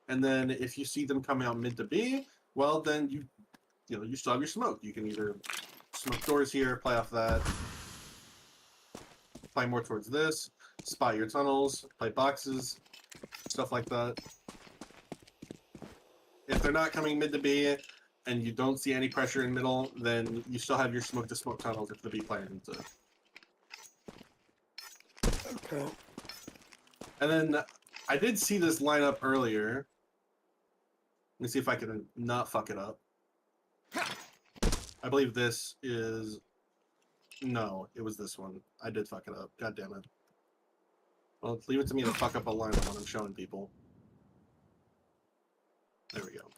and then if you see them coming out mid to B, well then you still have your smoke. You can either smoke doors here, play off that, play more towards this, spot your tunnels, play boxes, stuff like that. If they're not coming mid to B and you don't see any pressure in middle, then you still have your smoke to smoke tunnels if the B player needs it. Okay. And then I did see this lineup earlier. Let me see if I can not fuck it up. I believe this is... No, it was this one. I did fuck it up. God damn it. Well, leave it to me to fuck up a lineup when I'm showing people. There we go.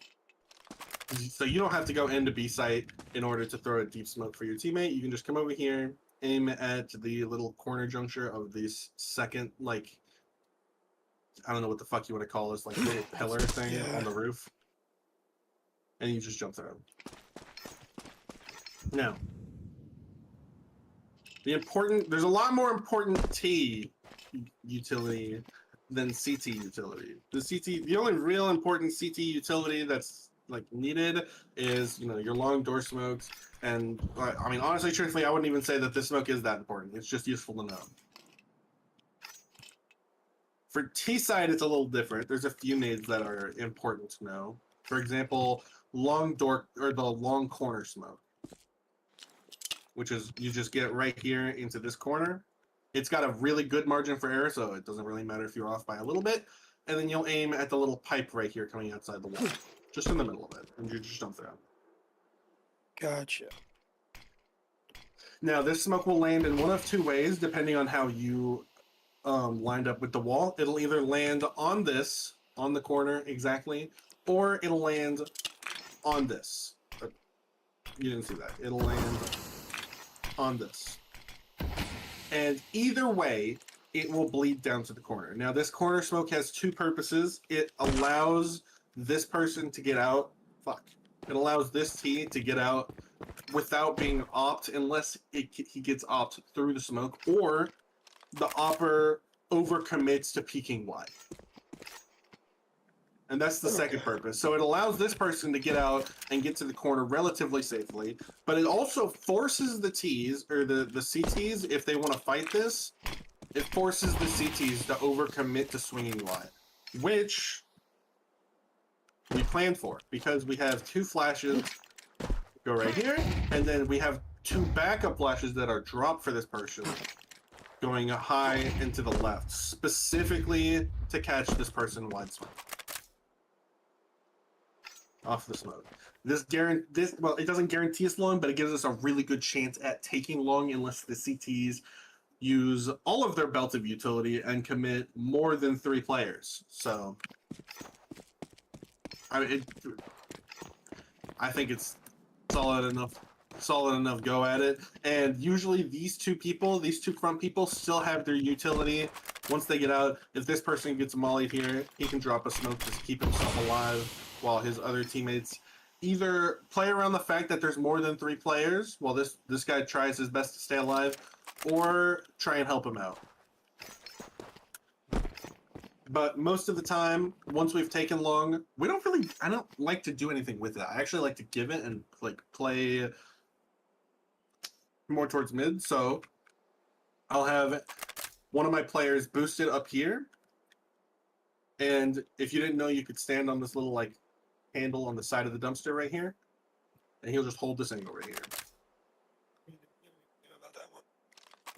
So you don't have to go into B site in order to throw a deep smoke for your teammate. You can just come over here, aim at the little corner juncture of this second, like, I don't know what the fuck you want to call this, like little pillar thing on the roof. And you just jump through. Now, there's a lot more important T utility than CT utility. The only real important CT utility that's like needed is your long door smokes. And I mean, honestly, truthfully, I wouldn't even say that this smoke is that important. It's just useful to know. For T side, it's a little different. There's a few nades that are important to know. For example, long door or the long corner smoke, which is you just get right here into this corner. It's got a really good margin for error, so it doesn't really matter if you're off by a little bit. And then you'll aim at the little pipe right here coming outside the wall, just in the middle of it, and you just jump through. Gotcha. Now, this smoke will land in one of two ways, depending on how you lined up with the wall. It'll either land on the corner exactly, or it'll land on this. But you didn't see that. It'll land on this. And either way, it will bleed down to the corner. Now, this corner smoke has two purposes. It allows this person to get out. It allows this T to get out without being opt, unless he gets opt through the smoke, or the opper overcommits to peeking wide. And that's the second purpose. So it allows this person to get out and get to the corner relatively safely, but it also forces the Ts, or the CTs, if they want to fight this, it forces the CTs to overcommit to swinging wide, which we planned for, because we have two flashes go right here, and then we have two backup flashes that are dropped for this person going high and to the left, specifically to catch this person wide smoke. Off the smoke. Well, it doesn't guarantee us long, but it gives us a really good chance at taking long unless the CTs use all of their belt of utility and commit more than 3 players. So, I think it's solid enough go at it. And usually these two front people still have their utility. Once they get out, if this person gets mollied here, he can drop a smoke to keep himself alive, while his other teammates either play around the fact that there's more than 3 players while this guy tries his best to stay alive, or try and help him out. But most of the time, once we've taken long, I don't like to do anything with it. I actually like to give it and like play more towards mid. So I'll have one of my players boosted up here. And if you didn't know, you could stand on this little like handle on the side of the dumpster right here. And he'll just hold this angle right here. About that one.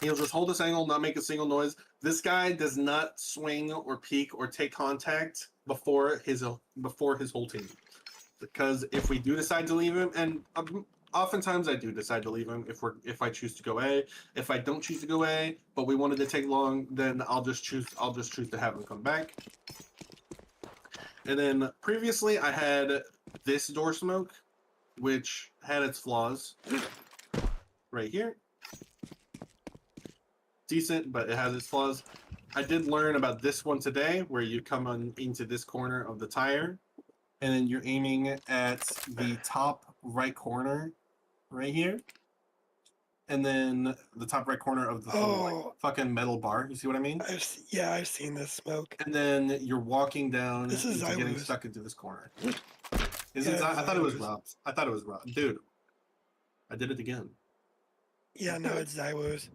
He'll just hold this angle, not make a single noise. This guy does not swing or peek or take contact before his whole team. Because if we do decide to leave him, and oftentimes I do decide to leave him if I choose to go A. If I don't choose to go A, but we wanted to take long, then I'll just choose to have him come back. And then previously I had this door smoke, which had its flaws. Right here. Decent, but it has its flaws. I did learn about this one today, where you come on into this corner of the tire, and then you're aiming at the top right corner, right here, and then the top right corner of the Oh. fucking metal bar. You see what I mean? I've seen this smoke. And then you're walking down This is into getting Zywoos. stuck into this corner. Yeah, I thought it was Zywoos. Rob. I thought it was Rob. Dude, I did it again. Yeah, no, it's Zywoos.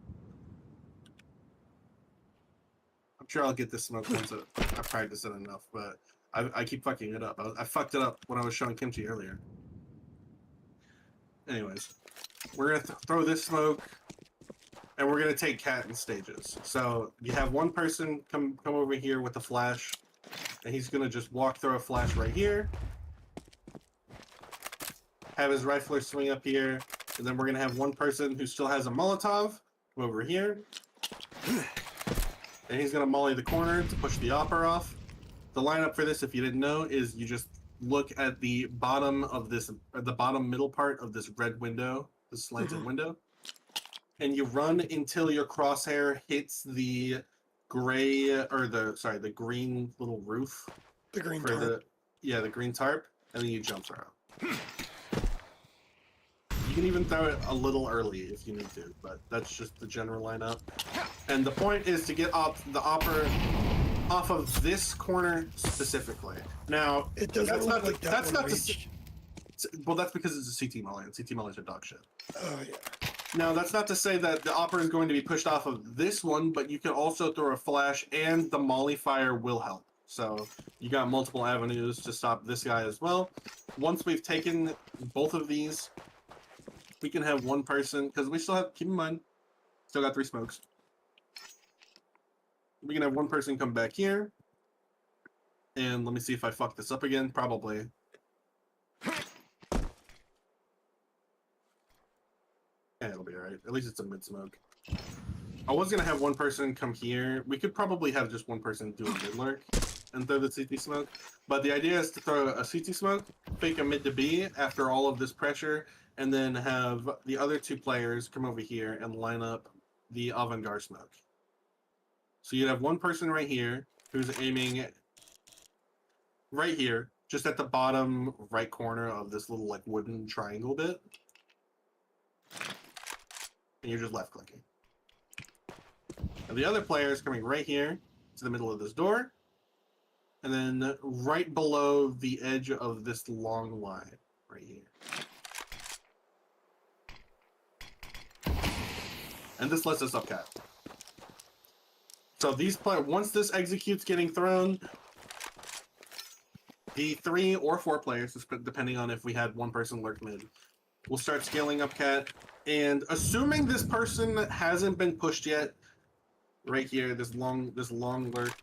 I'm sure I'll get this smoke once I practice it enough, but I keep fucking it up. I fucked it up when I was showing Kimchi earlier. Anyways, we're gonna throw this smoke, and we're gonna take cat in stages. So you have one person come over here with a flash, and he's gonna just walk through a flash right here. Have his rifler swing up here, and then we're gonna have one person who still has a Molotov come over here. And he's gonna molly the corner to push the opper off. The lineup for this, if you didn't know, is you just look at the bottom of this, the bottom middle part of this red window, the slanted window, and you run until your crosshair hits the gray or the green little roof The green for tarp. the green tarp, and then you jump throw. You can even throw it a little early if you need to, but that's just the general lineup. And the point is to get the opper off of this corner specifically. Now, It doesn't that's look not like the, that that's one not the, reached. well, that's because it's a CT molly, and CT mollies are dog shit. Oh yeah. Now, that's not to say that the opper is going to be pushed off of this one, but you can also throw a flash, and the molly fire will help. So you got multiple avenues to stop this guy as well. Once we've taken both of these, we can have one person, because we still have, keep in mind, still got 3 smokes. We can have one person come back here. And let me see if I fuck this up again. Probably. Yeah, it'll be alright. At least it's a mid-smoke. I was going to have one person come here. We could probably have just one person do a mid-lurk and throw the CT smoke. But the idea is to throw a CT smoke, fake a mid to B after all of this pressure, and then have the other 2 players come over here and line up the avant-garde smoke. So you'd have one person right here who's aiming right here, just at the bottom right corner of this little like wooden triangle bit. And you're just left clicking. And the other player is coming right here to the middle of this door. And then right below the edge of this long line right here. And this lets us up cat. So these once this executes getting thrown, the 3 or 4 players, depending on if we had one person lurk mid, will start scaling up cat. And assuming this person hasn't been pushed yet, right here, this long lurk,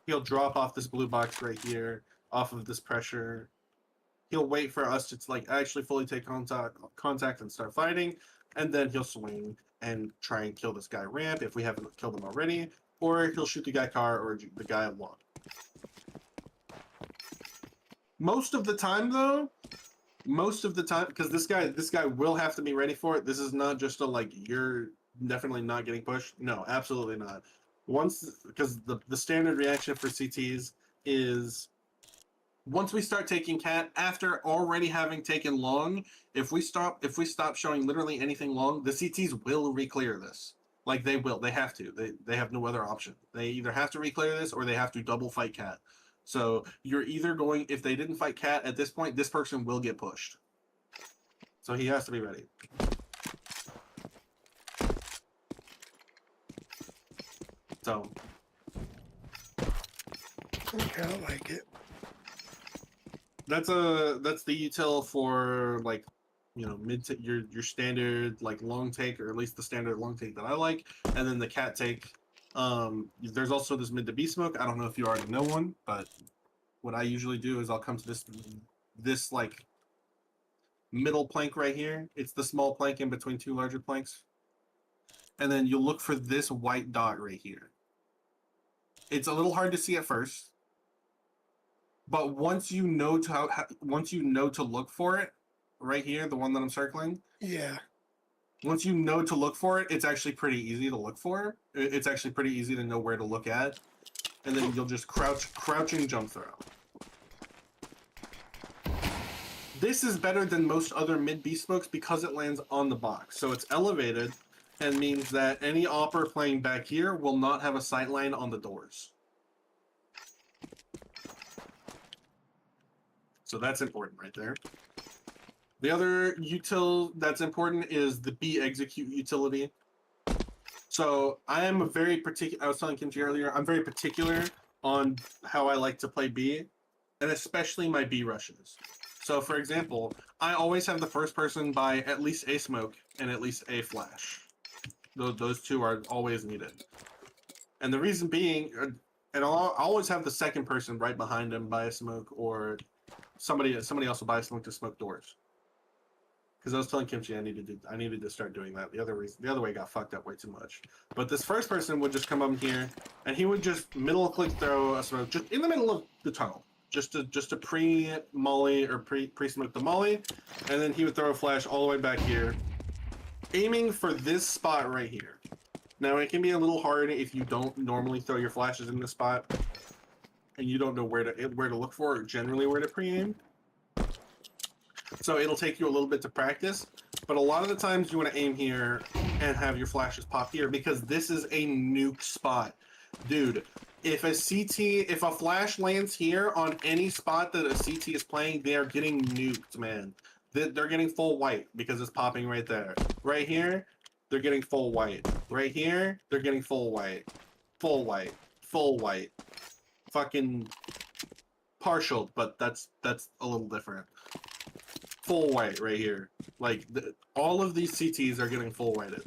he'll drop off this blue box right here, off of this pressure. He'll wait for us to like actually fully take contact and start fighting, and then he'll swing and try and kill this guy ramp if we haven't killed him already, or he'll shoot the guy car or the guy at long. Most of the time, because this guy will have to be ready for it. This is not just a like you're definitely not getting pushed. No, absolutely not. Because the standard reaction for CTs is once we start taking cat after already having taken long, if we stop showing literally anything long, the CTs will re-clear this. Like they will. They have to. They have no other option. They either have to reclear this or they have to double fight cat. So you're either going, if they didn't fight cat at this point, this person will get pushed. So he has to be ready. So Okay, I like it. that's the util for like, you know, your standard like long take, or at least the standard long take that I like, and then the cat take. There's also this mid to B smoke. I don't know if you already know one, but what I usually do is I'll come to this like middle plank right here. It's the small plank in between two larger planks, and then you'll look for this white dot right here. It's a little hard to see at first, but once you know to look for it, right here, the one that I'm circling. Yeah. Once you know to look for it, it's actually pretty easy to look for. It's actually pretty easy to know where to look at, and then you'll just crouching jump throw. This is better than most other mid B smokes because it lands on the box, so it's elevated, and means that any opper playing back here will not have a sight line on the doors. So that's important right there. The other util that's important is the B execute utility. So I am very particular. I was telling Kimchi earlier, I'm very particular on how I like to play B, and especially my B rushes. So for example, I always have the first person buy at least a smoke and at least a flash. Those two are always needed. And the reason being, and I'll always have the second person right behind him buy a smoke, or somebody else will buy a smoke to smoke doors. Because I was telling Kimchi I needed to start doing that. The other way got fucked up way too much. But this first person would just come up here, and he would just middle click throw a smoke just in the middle of the tunnel, just to pre molly or pre smoke the molly, and then he would throw a flash all the way back here, aiming for this spot right here. Now it can be a little hard if you don't normally throw your flashes in this spot, and you don't know where to look for, or generally where to pre-aim. So it'll take you a little bit to practice, but a lot of the times you want to aim here and have your flashes pop here, because this is a nuke spot. Dude, if a flash lands here on any spot that a CT is playing, they are getting nuked, man. They're getting full white because it's popping right there. Right here, they're getting full white. Right here, they're getting full white. Full white. Full white. Fucking partial, but that's a little different. Full white right here. Like, all of these CTs are getting full whited.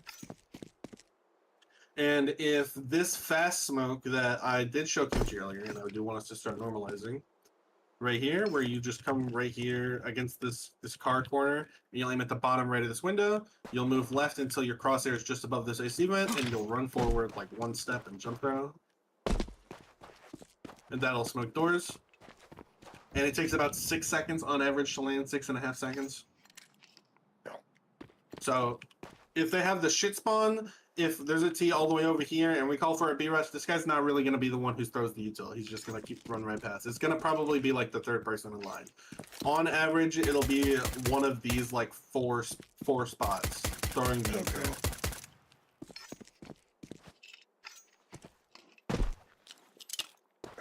And if this fast smoke that I did show Kimchi earlier, and I do want us to start normalizing, right here, where you just come right here against this car corner, and you'll aim at the bottom right of this window, you'll move left until your crosshair is just above this AC vent, and you'll run forward like one step and jump throw. And that'll smoke doors. And it takes about 6 seconds on average to land, 6.5 seconds. So if they have the shit spawn, if there's a T all the way over here and we call for a B rush, this guy's not really going to be the one who throws the util. He's just going to keep running right past. It's going to probably be like the third person in line. On average, it'll be one of these like four spots throwing the util.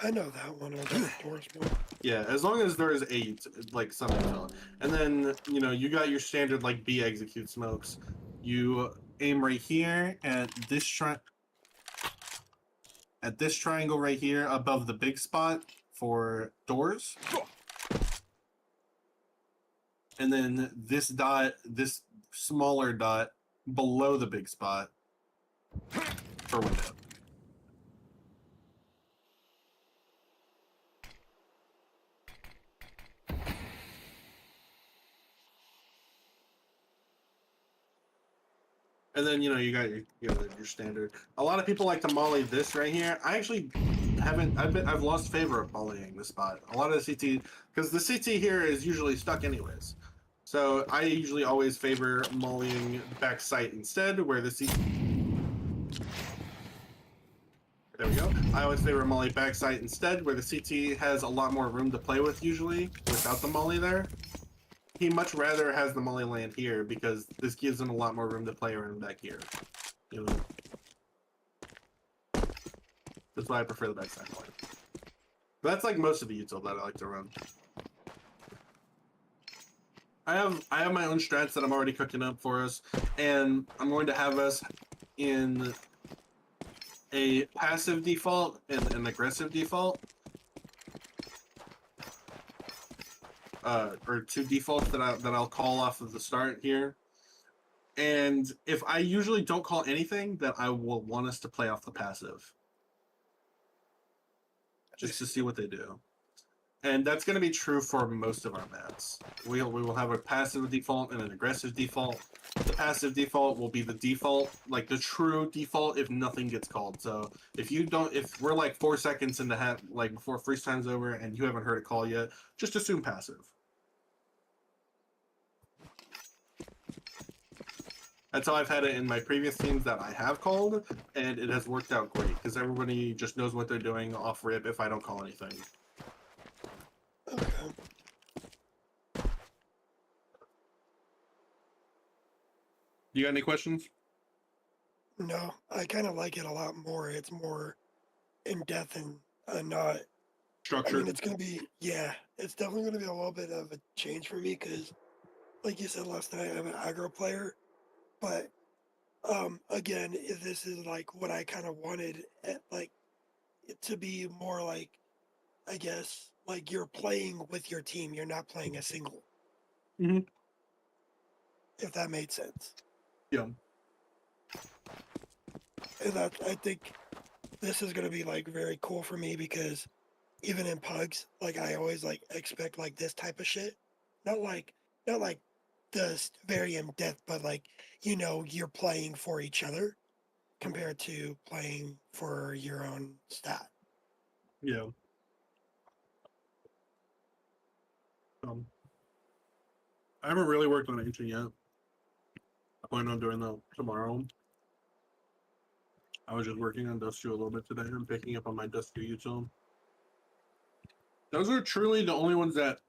I know that one. I'll do doors more. Yeah, as long as there is like some util. And then, you know, you got your standard like B execute smokes. You aim right here at this triangle right here above the big spot for doors. And then this dot, this smaller dot below the big spot for window. And then, you know, you got your standard. A lot of people like to molly this right here. I actually haven't. I've lost favor of mollying this spot. A lot of the CT, because the CT here is usually stuck anyways. So I usually always favor mollying back sight instead, where the CT. There we go. I always favor molly back sight instead, where the CT has a lot more room to play with usually without the molly there. He much rather has the molly land here because this gives him a lot more room to play around back here. You know, That's why I prefer the backside point. But that's like most of the util that I like to run. I have my own strats that I'm already cooking up for us, and I'm going to have us in a passive default and an aggressive default. Or two defaults that I'll call off of the start here. And if I usually don't call anything, then I will want us to play off the passive. Just to see what they do. And that's going to be true for most of our maps. We will have a passive default and an aggressive default. The passive default will be the default, like the true default if nothing gets called. So if we're like 4 seconds into like before freeze time's over and you haven't heard a call yet, just assume passive. That's how I've had it in my previous teams that I have called, and it has worked out great because everybody just knows what they're doing off rip if I don't call anything. Okay. You got any questions? No, I kind of like it a lot more. It's more in depth and not. I Structured. mean, it's gonna be, yeah, it's definitely gonna be a little bit of a change for me because, like you said last night, I'm an aggro player, but again, if this is like what I kind of wanted, like it to be more like, I guess, like you're playing with your team. You're not playing a single. Mhm. If that made sense. Yeah. And that I think this is gonna be like very cool for me because even in pugs, like I always like expect like this type of shit. Not like this very in depth, but like you're playing for each other compared to playing for your own stat. Yeah. I haven't really worked on anything yet. I plan on doing that tomorrow. I was just working on Dust 2 a little bit today and picking up on my Dust 2 util. Those are truly the only ones that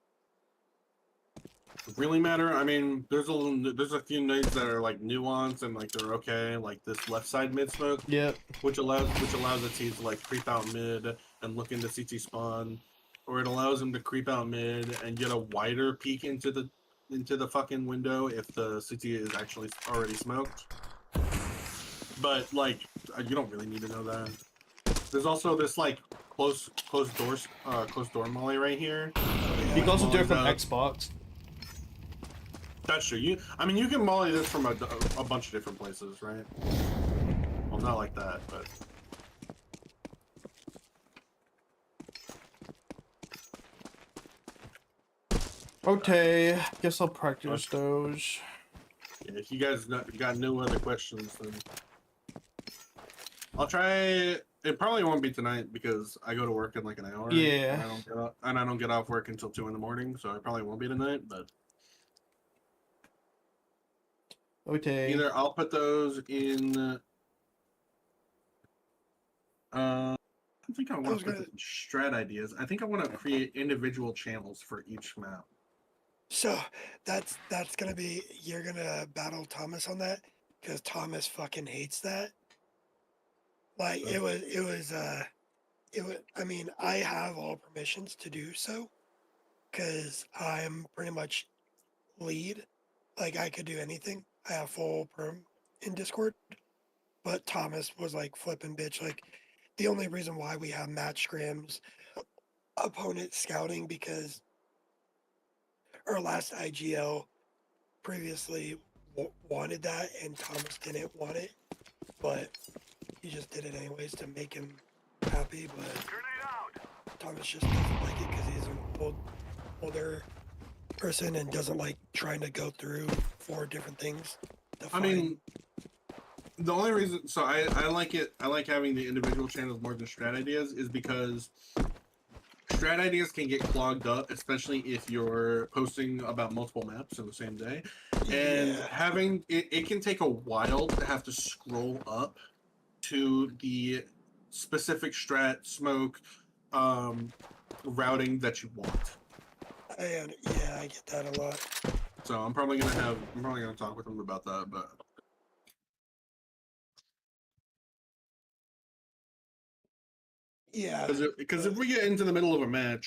really matter. I mean, there's a few nades that are like nuanced and like they're okay, like this left side mid smoke, Yep. which allows the teams to like creep out mid and look into CT spawn, or it allows them to creep out mid and get a wider peek into the fucking window if the CT is actually already smoked. But like, you don't really need to know that. There's also this like closed door molly right here. You can also do it from Molly's Xbox. That's true. You can molly this from a bunch of different places, right? Well, not like that, but Okay, guess I'll practice those. yeah, if you guys got no other questions, then I'll try. It probably won't be tonight because I go to work in like an hour. Yeah. And I don't get off work until 2 in the morning, so it probably won't be tonight. But Okay. either I'll put those in. I don't think I want to put this in strat ideas. I think I want to create individual channels for each map. So that's gonna be you're gonna battle Thomas on that because Thomas fucking hates that. Like it was I mean I have all permissions to do so because I'm pretty much lead. Like I could do anything. I have full perm in Discord. But Thomas was like flipping bitch. Like the only reason why we have match scrims, opponent scouting because our last IGL previously wanted that and Thomas didn't want it, but he just did it anyways to make him happy. But Grenade out. Thomas just doesn't like it because he's an older person and doesn't like trying to go through 4 different things. I mean, the only reason, so I like it. I like having the individual channels more than strat ideas is because strat ideas can get clogged up, especially if you're posting about multiple maps in the same day. And yeah. having it can take a while to have to scroll up to the specific strat smoke routing that you want. I get that a lot. So I'm probably gonna talk with them about that, but Yeah. Because if we get into the middle of a match,